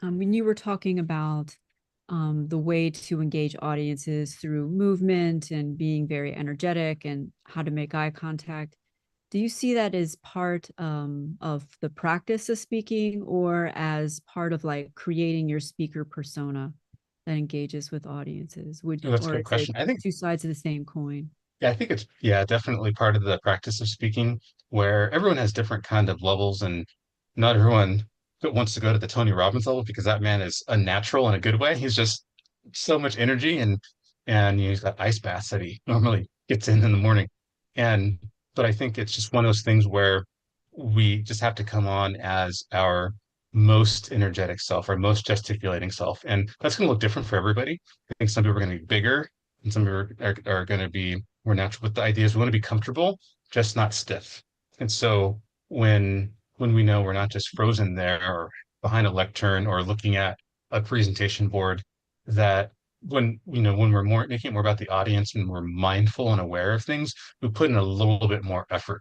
When you were talking about the way to engage audiences through movement and being very energetic and how to make eye contact, do you see that as part of the practice of speaking or as part of like creating your speaker persona that engages with audiences?
That's a
Or
good
is
question.
it two sides of the same coin?
I think it's, yeah, definitely part of the practice of speaking where everyone has different kind of levels and not everyone wants to go to the Tony Robbins level because that man is unnatural in a good way. He's just so much energy and he's got ice baths that he normally gets in the morning. And, but I think it's just one of those things where we just have to come on as our most energetic self, our most gesticulating self. And that's going to look different for everybody. I think some people are going to be bigger and some people are going to be more natural. But the idea is we want to be comfortable, just not stiff. And so when we know we're not just frozen there or behind a lectern or looking at a presentation board, that when we're more making it more about the audience and we're mindful and aware of things, we put in a little bit more effort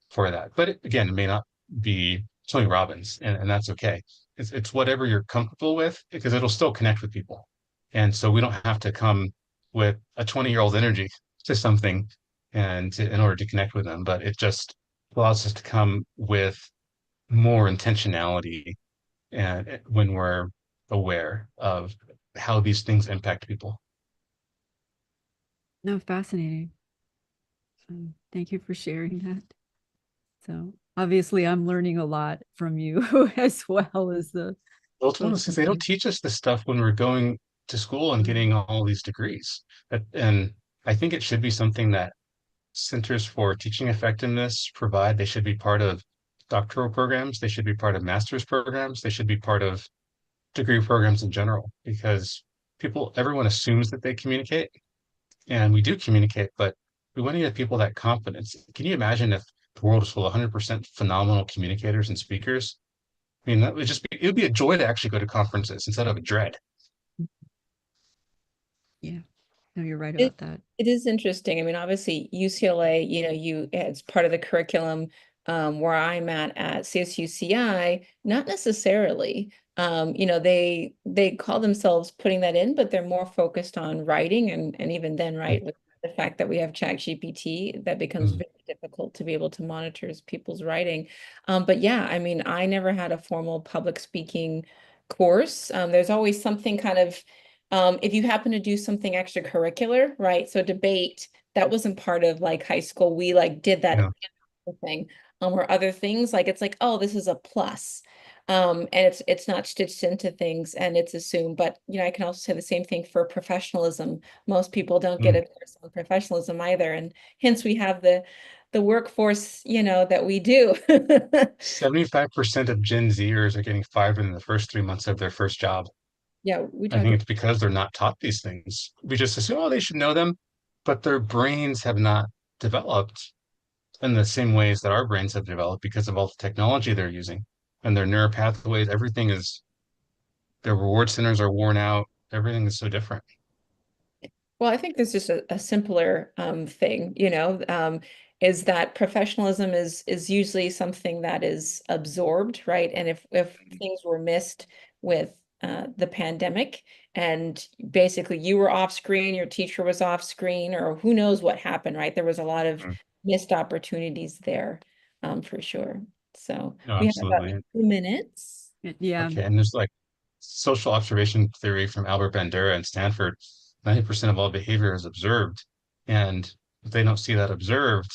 for that. But again, it may not be Tony Robbins, and that's okay. It's whatever you're comfortable with because it'll still connect with people. And so we don't have to come with a 20-year-old energy to something in order to connect with them, but it just allows us to come with more intentionality and when we're aware of how these things impact people.
No, fascinating. Thank you for sharing that. So obviously I'm learning a lot from you as well as the.
Well, it's one of those things they don't teach us this stuff when we're going to school and getting all these degrees. And I think it should be something that Centers for Teaching Effectiveness provide. They should be part of doctoral programs. They should be part of master's programs. They should be part of degree programs in general because everyone assumes that they communicate and we do communicate, but we want to give people that confidence. Can you imagine if the world was full of 100% phenomenal communicators and speakers? I mean, it would be a joy to actually go to conferences instead of a dread.
Yeah, no, you're right about that.
It is interesting. I mean, obviously UCLA, it's part of the curriculum. where I'm at CSUCI, not necessarily. You know, they call themselves putting that in, but they're more focused on writing, and even then, right, with the fact that we have ChatGPT, that becomes
Mhm.
very difficult to be able to monitor people's writing. But yeah, I mean, I never had a formal public speaking course. There's always something kind of, if you happen to do something extracurricular, right? So debate, that wasn't part of like high school. We like did that
Yeah.
thing. Or other things like it's like, oh, this is a plus. And it's not stitched into things and it's assumed. But you know, I can also say the same thing for professionalism. Most people don't get
Mm.
a course on professionalism either, and hence we have the workforce, you know, that we do.
75% of Gen Zers are getting fired in the first 3 months of their first job.
Yeah, we
I
talked
think
about
it's because they're not taught these things. We just assume, oh, they should know them, but their brains have not developed in the same ways that our brains have developed because of all the technology they're using and their neural pathways. Everything is, their reward centers are worn out. Everything is so different.
Well, I think there's just a simpler thing, you know, is that professionalism is usually something that is absorbed, right? And if things were missed with the pandemic and basically you were off screen, your teacher was off screen, or who knows what happened, right? There was a lot of
Mm.
missed opportunities there, for sure. So
No,
we have about
absolutely.
2 minutes.
Yeah.
Okay, and there's like social observation theory from Albert Bandura and Stanford. 90% of all behavior is observed. And if they don't see that observed,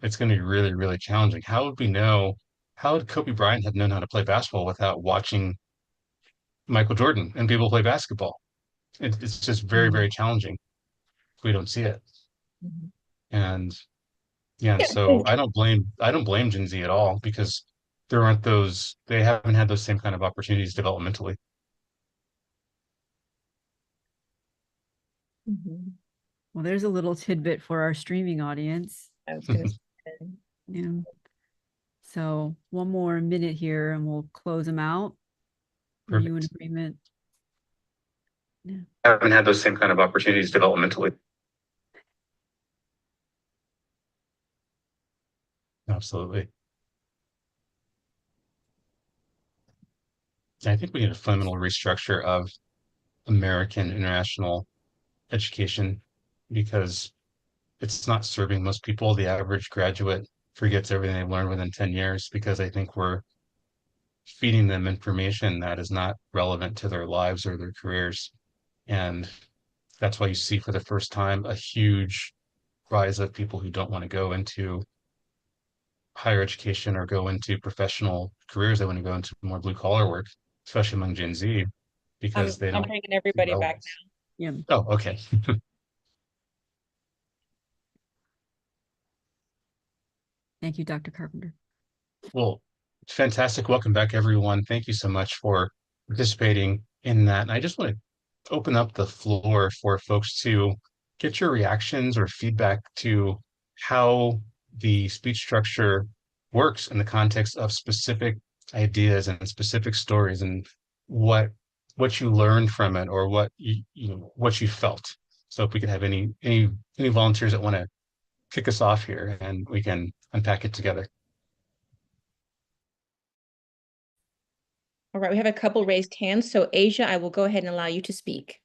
it's going to be really, really challenging. How would we know? How would Kobe Bryant have known how to play basketball without watching Michael Jordan and people play basketball? It's just very,
Mhm.
very challenging if we don't see it.
Mhm.
And yeah, and
Yeah.
so I don't blame Gen Z at all because there aren't those, they haven't had those same kind of opportunities developmentally.
Mhm.
Well, there's a little tidbit for our streaming audience.
I was gonna say.
Yeah. So one more minute here and we'll close them out. Are you in
Perfect.
agreement? Yeah.
Haven't had those same kind of opportunities developmentally. Absolutely. I think we need a fundamental restructure of American international education because it's not serving most people. The average graduate forgets everything they've learned within 10 years because I think we're feeding them information that is not relevant to their lives or their careers. And that's why you see for the first time a huge rise of people who don't want to go into higher education or go into professional careers. They want to go into more blue collar work, especially among Gen Z, because they
I'm
don't
bringing
see
everybody back
relevance.
Yeah.
Oh, okay.
Thank you, Dr. Carpenter.
Well, fantastic. Welcome back, everyone. Thank you so much for participating in that. And I just want to open up the floor for folks to get your reactions or feedback to how the speech structure works in the context of specific ideas and specific stories and what you learned from it or what you felt. So if we could have any volunteers that want to kick us off here and we can unpack it together.
All right, we have a couple raised hands. So Asia, I will go ahead and allow you to speak.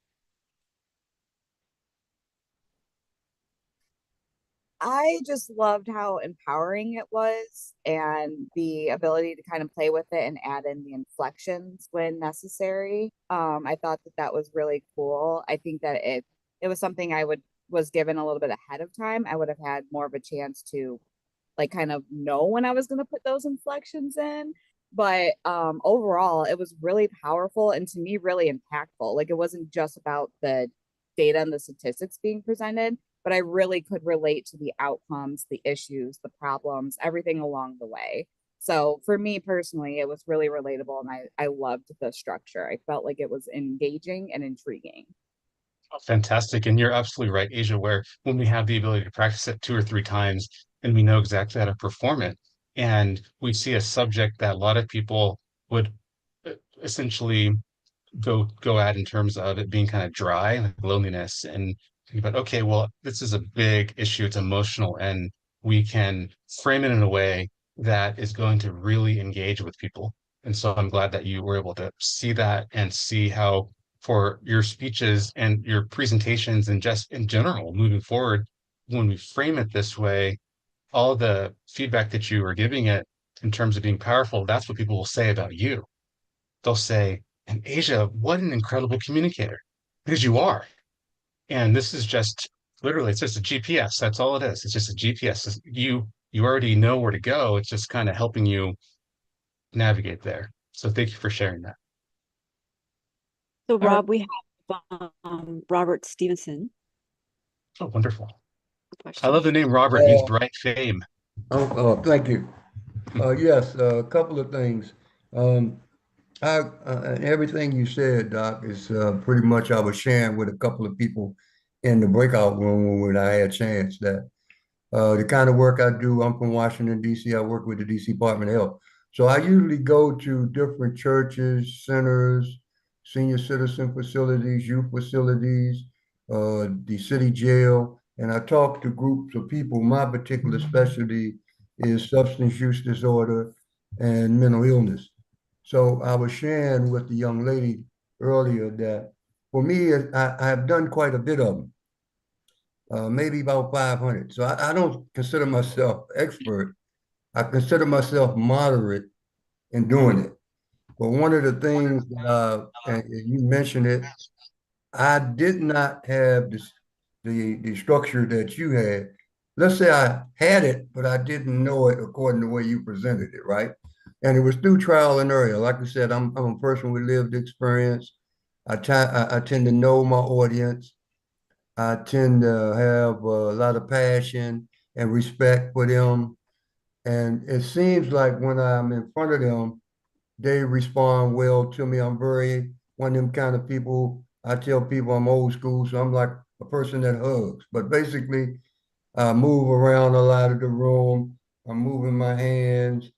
I just loved how empowering it was and the ability to kind of play with it and add in the inflections when necessary. I thought that that was really cool. I think that it was something I was given a little bit ahead of time. I would have had more of a chance to like kind of know when I was going to put those inflections in. But overall, it was really powerful and to me really impactful. Like it wasn't just about the data and the statistics being presented, but I really could relate to the outcomes, the issues, the problems, everything along the way. So for me personally, it was really relatable and I loved the structure. I felt like it was engaging and intriguing.
Fantastic. And you're absolutely right, Asia, where when we have the ability to practice it 2 or 3 times and we know exactly how to perform it, and we see a subject that a lot of people would essentially go at in terms of it being kind of dry, like loneliness, and think about, okay, well, this is a big issue, it's emotional, and we can frame it in a way that is going to really engage with people. And so I'm glad that you were able to see that and see how for your speeches and your presentations and just in general moving forward, when we frame it this way, all the feedback that you are giving it in terms of being powerful, that's what people will say about you. They'll say, and Asia, what an incredible communicator, because you are. And this is just literally, it's just a GPS. That's all it is. It's just a GPS. You already know where to go. It's just kind of helping you navigate there. So thank you for sharing that.
So
right.
Rob, we have Robert Stevenson.
Oh, wonderful. I
Question.
love the name Robert. It means bright fame.
Thank you. Yes, a couple of things. Everything you said, Doc, is pretty much I was sharing with a couple of people in the breakout room when I had a chance that the kind of work I do, I'm from Washington, D.C. I work with the D.C. Department of Health. So I usually go to different churches, centers, senior citizen facilities, youth facilities, the city jail, and I talk to groups of people. My particular specialty is substance use disorder and mental illness. So I was sharing with the young lady earlier that for me, I have done quite a bit of them, maybe about 500. So I don't consider myself expert. I consider myself moderate in doing it. But one of the things that and you mentioned it, I did not have the structure that you had. Let's say I had it, but I didn't know it according to the way you presented it, right? And it was through trial and error. Like I said, I'm a person with lived experience. I tend to know my audience. I tend to have a lot of passion and respect for them. And it seems like when I'm in front of them, they respond well to me. I'm very one of them kind of people. I tell people I'm old school, so I'm like a person that hugs. But basically, I move around a lot of the room. I'm moving my hands.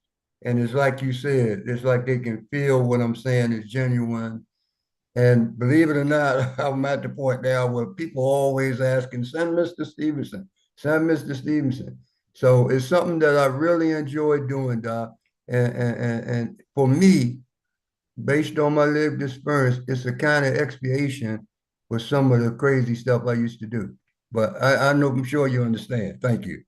And it's like you said, it's like they can feel what I'm saying is genuine. And believe it or not, I'm at the point now where people are always asking, send Mr. Stevenson, send Mr. Stevenson. So it's something that I really enjoy doing, Doc. And for me, based on my lived experience, it's a kind of expiation for some of the crazy stuff I used to do. But I know, I'm sure you understand. Thank you.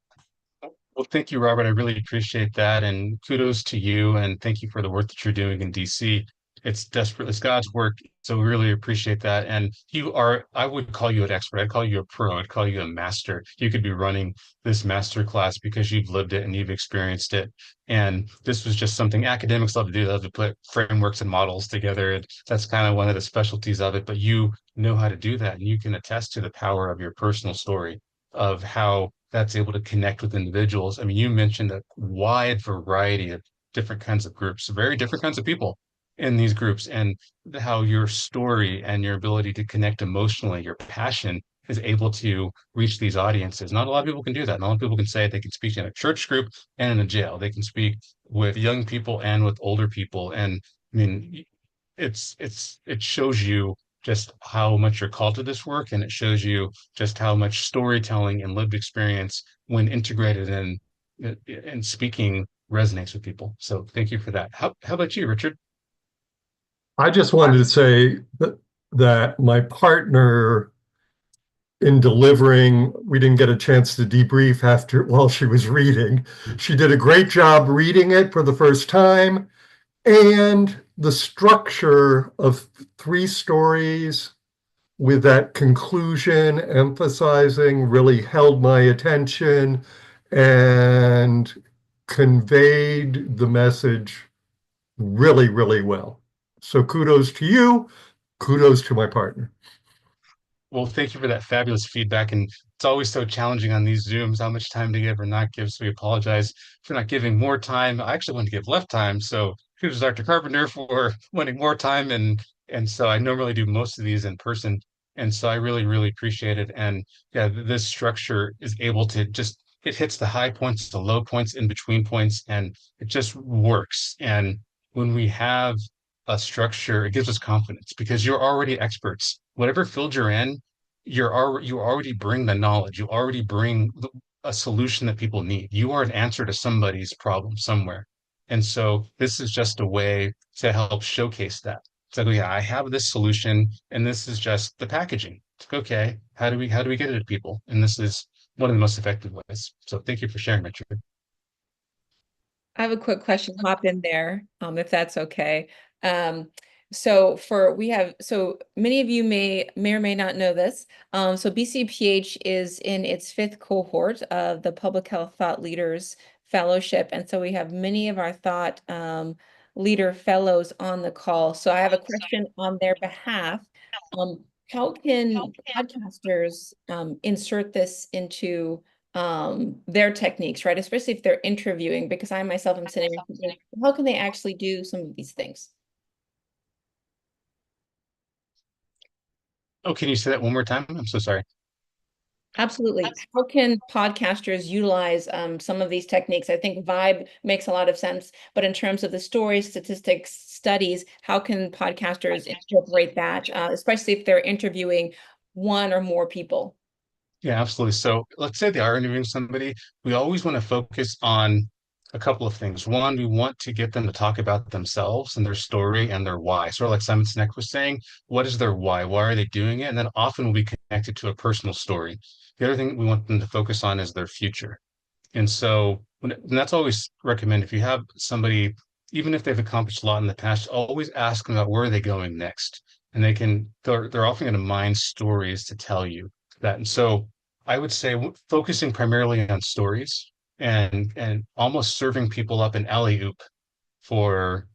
Well, thank you, Robert. I really appreciate that. And kudos to you. And thank you for the work that you're doing in DC. It's desperate, it's God's work. So we really appreciate that. And you are, I would call you an expert. I'd call you a pro. I'd call you a master. You could be running this master class because you've lived it and you've experienced it. And this was just something academics love to do. They love to put frameworks and models together. And that's kind of one of the specialties of it. But you know how to do that. And you can attest to the power of your personal story of how that's able to connect with individuals. I mean, you mentioned a wide variety of different kinds of groups, very different kinds of people in these groups, and how your story and your ability to connect emotionally, your passion is able to reach these audiences. Not a lot of people can do that. Not a lot of people can say they can speak in a church group and in a jail. They can speak with young people and with older people. And I mean, it shows you just how much you're called to this work, and it shows you just how much storytelling and lived experience, when integrated in speaking, resonates with people. So thank you for that. How about you, Richard?
I just wanted to say that my partner in delivering, we didn't get a chance to debrief after while she was reading. She did a great job reading it for the first time. And the structure of 3 stories with that conclusion emphasizing really held my attention and conveyed the message really, really well. So kudos to you, kudos to my partner.
Well, thank you for that fabulous feedback. And it's always so challenging on these Zooms, how much time to give or not give. So we apologize for not giving more time. I actually want to give less time. So kudos to Dr. Carpenter for wanting more time. And so I normally do most of these in person. And so I really, really appreciate it. And yeah, this structure is able to just, it hits the high points, the low points, in between points, and it just works. And when we have a structure, it gives us confidence because you're already experts. Whatever field you're in, you already bring the knowledge. You already bring a solution that people need. You are an answer to somebody's problem somewhere. And so this is just a way to help showcase that. It's like, oh, yeah, I have this solution and this is just the packaging. It's like, okay, how do we get it to people? And this is one of the most effective ways. So thank you for sharing, Richard.
I have a quick question, hop in there, if that's okay. So many of you may or may not know this. So BCPH is in its 5th cohort of the Public Health Thought Leaders Fellowship. And so we have many of our thought leader fellows on the call. So I have a question on their behalf. How can podcasters insert this into their techniques, right? Especially if they're interviewing, because I myself am sitting here thinking, how can they actually do some of these things?
Oh, can you say that one more time? I'm so sorry.
Absolutely. How can podcasters utilize some of these techniques? I think Vibe makes a lot of sense, but in terms of the stories, statistics, studies, how can podcasters incorporate that, especially if they're interviewing one or more people?
Yeah, absolutely. So let's say they are interviewing somebody. We always want to focus on a couple of things. One, we want to get them to talk about themselves and their story and their why. Sort of like Simon Sinek was saying, what is their why? Why are they doing it? And then often will be connected to a personal story. The other thing we want them to focus on is their future. And so and that's always recommend if you have somebody, even if they've accomplished a lot in the past, always ask them about where are they going next. And they're often going to mine stories to tell you that. And so I would say focusing primarily on stories and almost serving people up an alley-oop for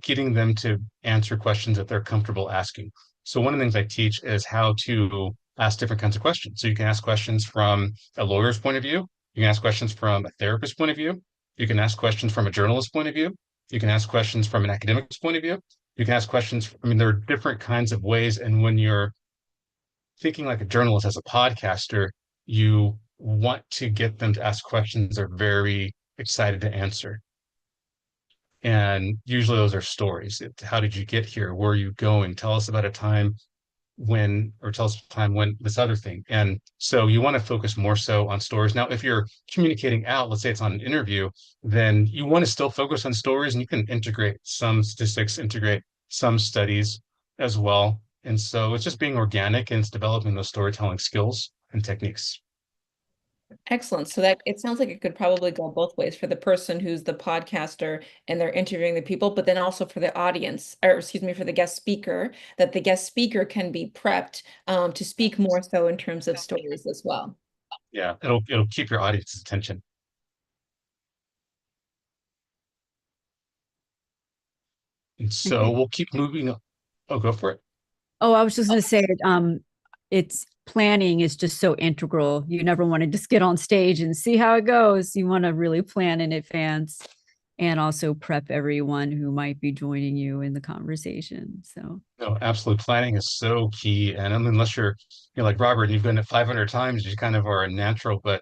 getting them to answer questions that they're comfortable asking. So one of the things I teach is how to ask different kinds of questions. So you can ask questions from a lawyer's point of view. You can ask questions from a therapist's point of view. You can ask questions from a journalist's point of view. You can ask questions from an academic's point of view. You can ask questions. I mean, there are different kinds of ways. And when you're thinking like a journalist as a podcaster, you want to get them to ask questions they're very excited to answer. And usually those are stories. How did you get here? Where are you going? Tell us about a time tell us a time when this other thing. And so you want to focus more so on stories. Now, if you're communicating out, let's say it's on an interview, then you want to still focus on stories and you can integrate some statistics, integrate some studies as well. And so it's just being organic and it's developing those storytelling skills and techniques.
Excellent. So that it sounds like it could probably go both ways for the person who's the podcaster and they're interviewing the people, but then also for the audience, or excuse me, for the guest speaker, that the guest speaker can be prepped to speak more so in terms of stories as well.
Yeah, it'll keep your audience's attention. And so we'll keep moving. Oh, go for it.
Oh, I was just going to say, it's planning is just so integral. You never want to just get on stage and see how it goes. You want to really plan in advance and also prep everyone who might be joining you in the conversation. So
no, absolutely. Planning is so key. And unless you're like Robert and you've done it 500 times, you kind of are a natural, but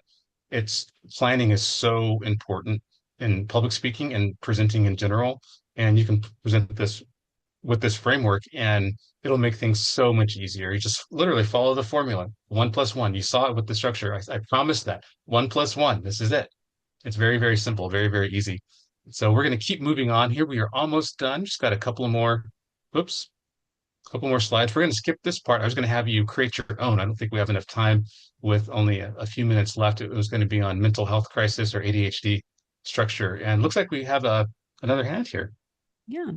planning is so important in public speaking and presenting in general. And you can present this with this framework and it'll make things so much easier. You just literally follow the formula. 1 + 1. You saw it with the structure. I promised that. 1 + 1. This is it. It's very, very simple, very, very easy. So we're going to keep moving on here. We are almost done. Just got a couple more slides. We're going to skip this part. I was going to have you create your own. I don't think we have enough time with only a few minutes left. It was going to be on mental health crisis or ADHD structure. And looks like we have another hand here.
yeah.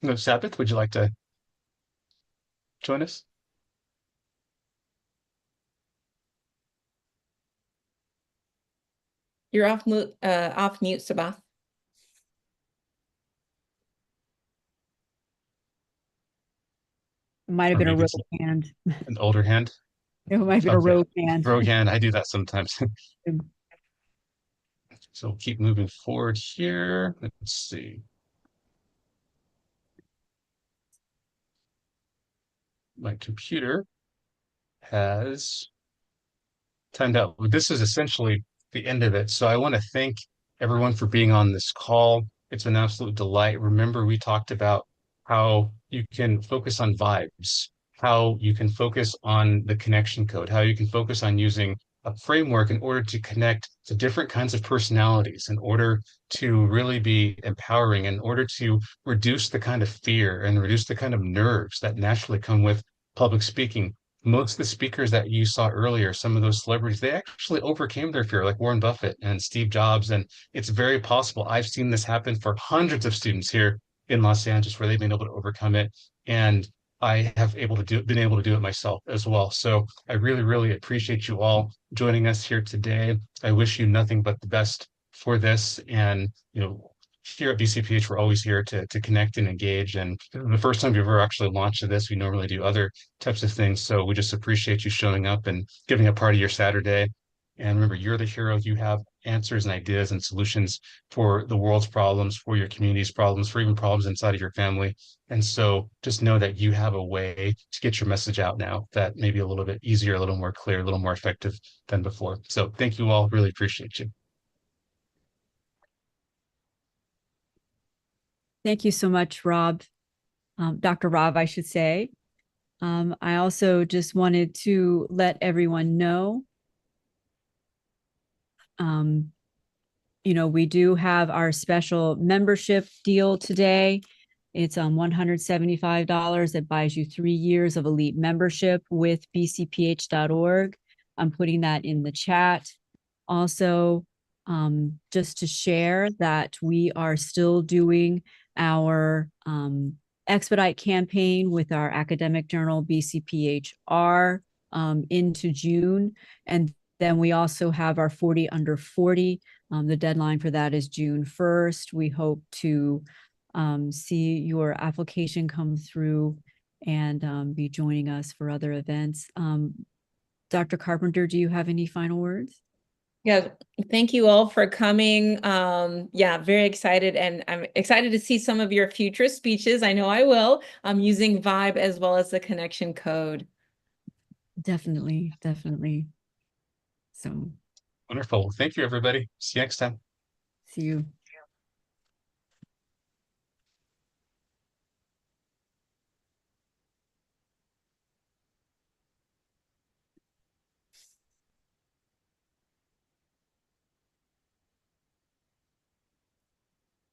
No, Sabbath, would you like to join us?
You're off mute, Sabath.
It might have
Or
been a
maybe
rogue
it's
hand.
an older hand.
It might have been a
Okay.
rogue hand.
Rogue hand. I do that sometimes. So keep moving forward here. Let's see. My computer has timed out. This is essentially the end of it. So I want to thank everyone for being on this call. It's an absolute delight. Remember, we talked about how you can focus on vibes how you can focus on the connection code, how you can focus on using a framework in order to connect to different kinds of personalities, in order to really be empowering, in order to reduce the kind of fear and reduce the kind of nerves that naturally come with public speaking. Most of the speakers that you saw earlier, some of those celebrities, they actually overcame their fear, like Warren Buffett and Steve Jobs. And it's very possible. I've seen this happen for hundreds of students here in Los Angeles where they've been able to overcome it. And I have been able to do it myself as well. So I really, really appreciate you all joining us here today. I wish you nothing but the best for this. And, here at BCPH, we're always here to connect and engage. And the first time we've ever actually launched this, we normally do other types of things. So we just appreciate you showing up and giving a part of your Saturday. And remember, you're the hero. You have answers and ideas and solutions for the world's problems, for your community's problems, for even problems inside of your family. And so just know that you have a way to get your message out now that may be a little bit easier, a little more clear, a little more effective than before. So thank you all. Really appreciate you.
Thank you so much, Rob. Dr. Rob, I should say. I also just wanted to let everyone know, we do have our special membership deal today. It's $175 that buys you 3 years of elite membership with bcph.org. I'm putting that in the chat. Also, just to share that we are still doing our expedite campaign with our academic journal BCPHR into June. And then we also have our 40 under 40. The deadline for that is June 1st. We hope to see your application come through and be joining us for other events. Dr. Carpenter, do you have any final words?
Yeah, thank you all for coming. Yeah, very excited, and I'm excited to see some of your future speeches. I know I will. I'm using Vibe as well as the connection code.
Definitely, definitely. So
Wonderful. Thank you, everybody. See you next time.
see you.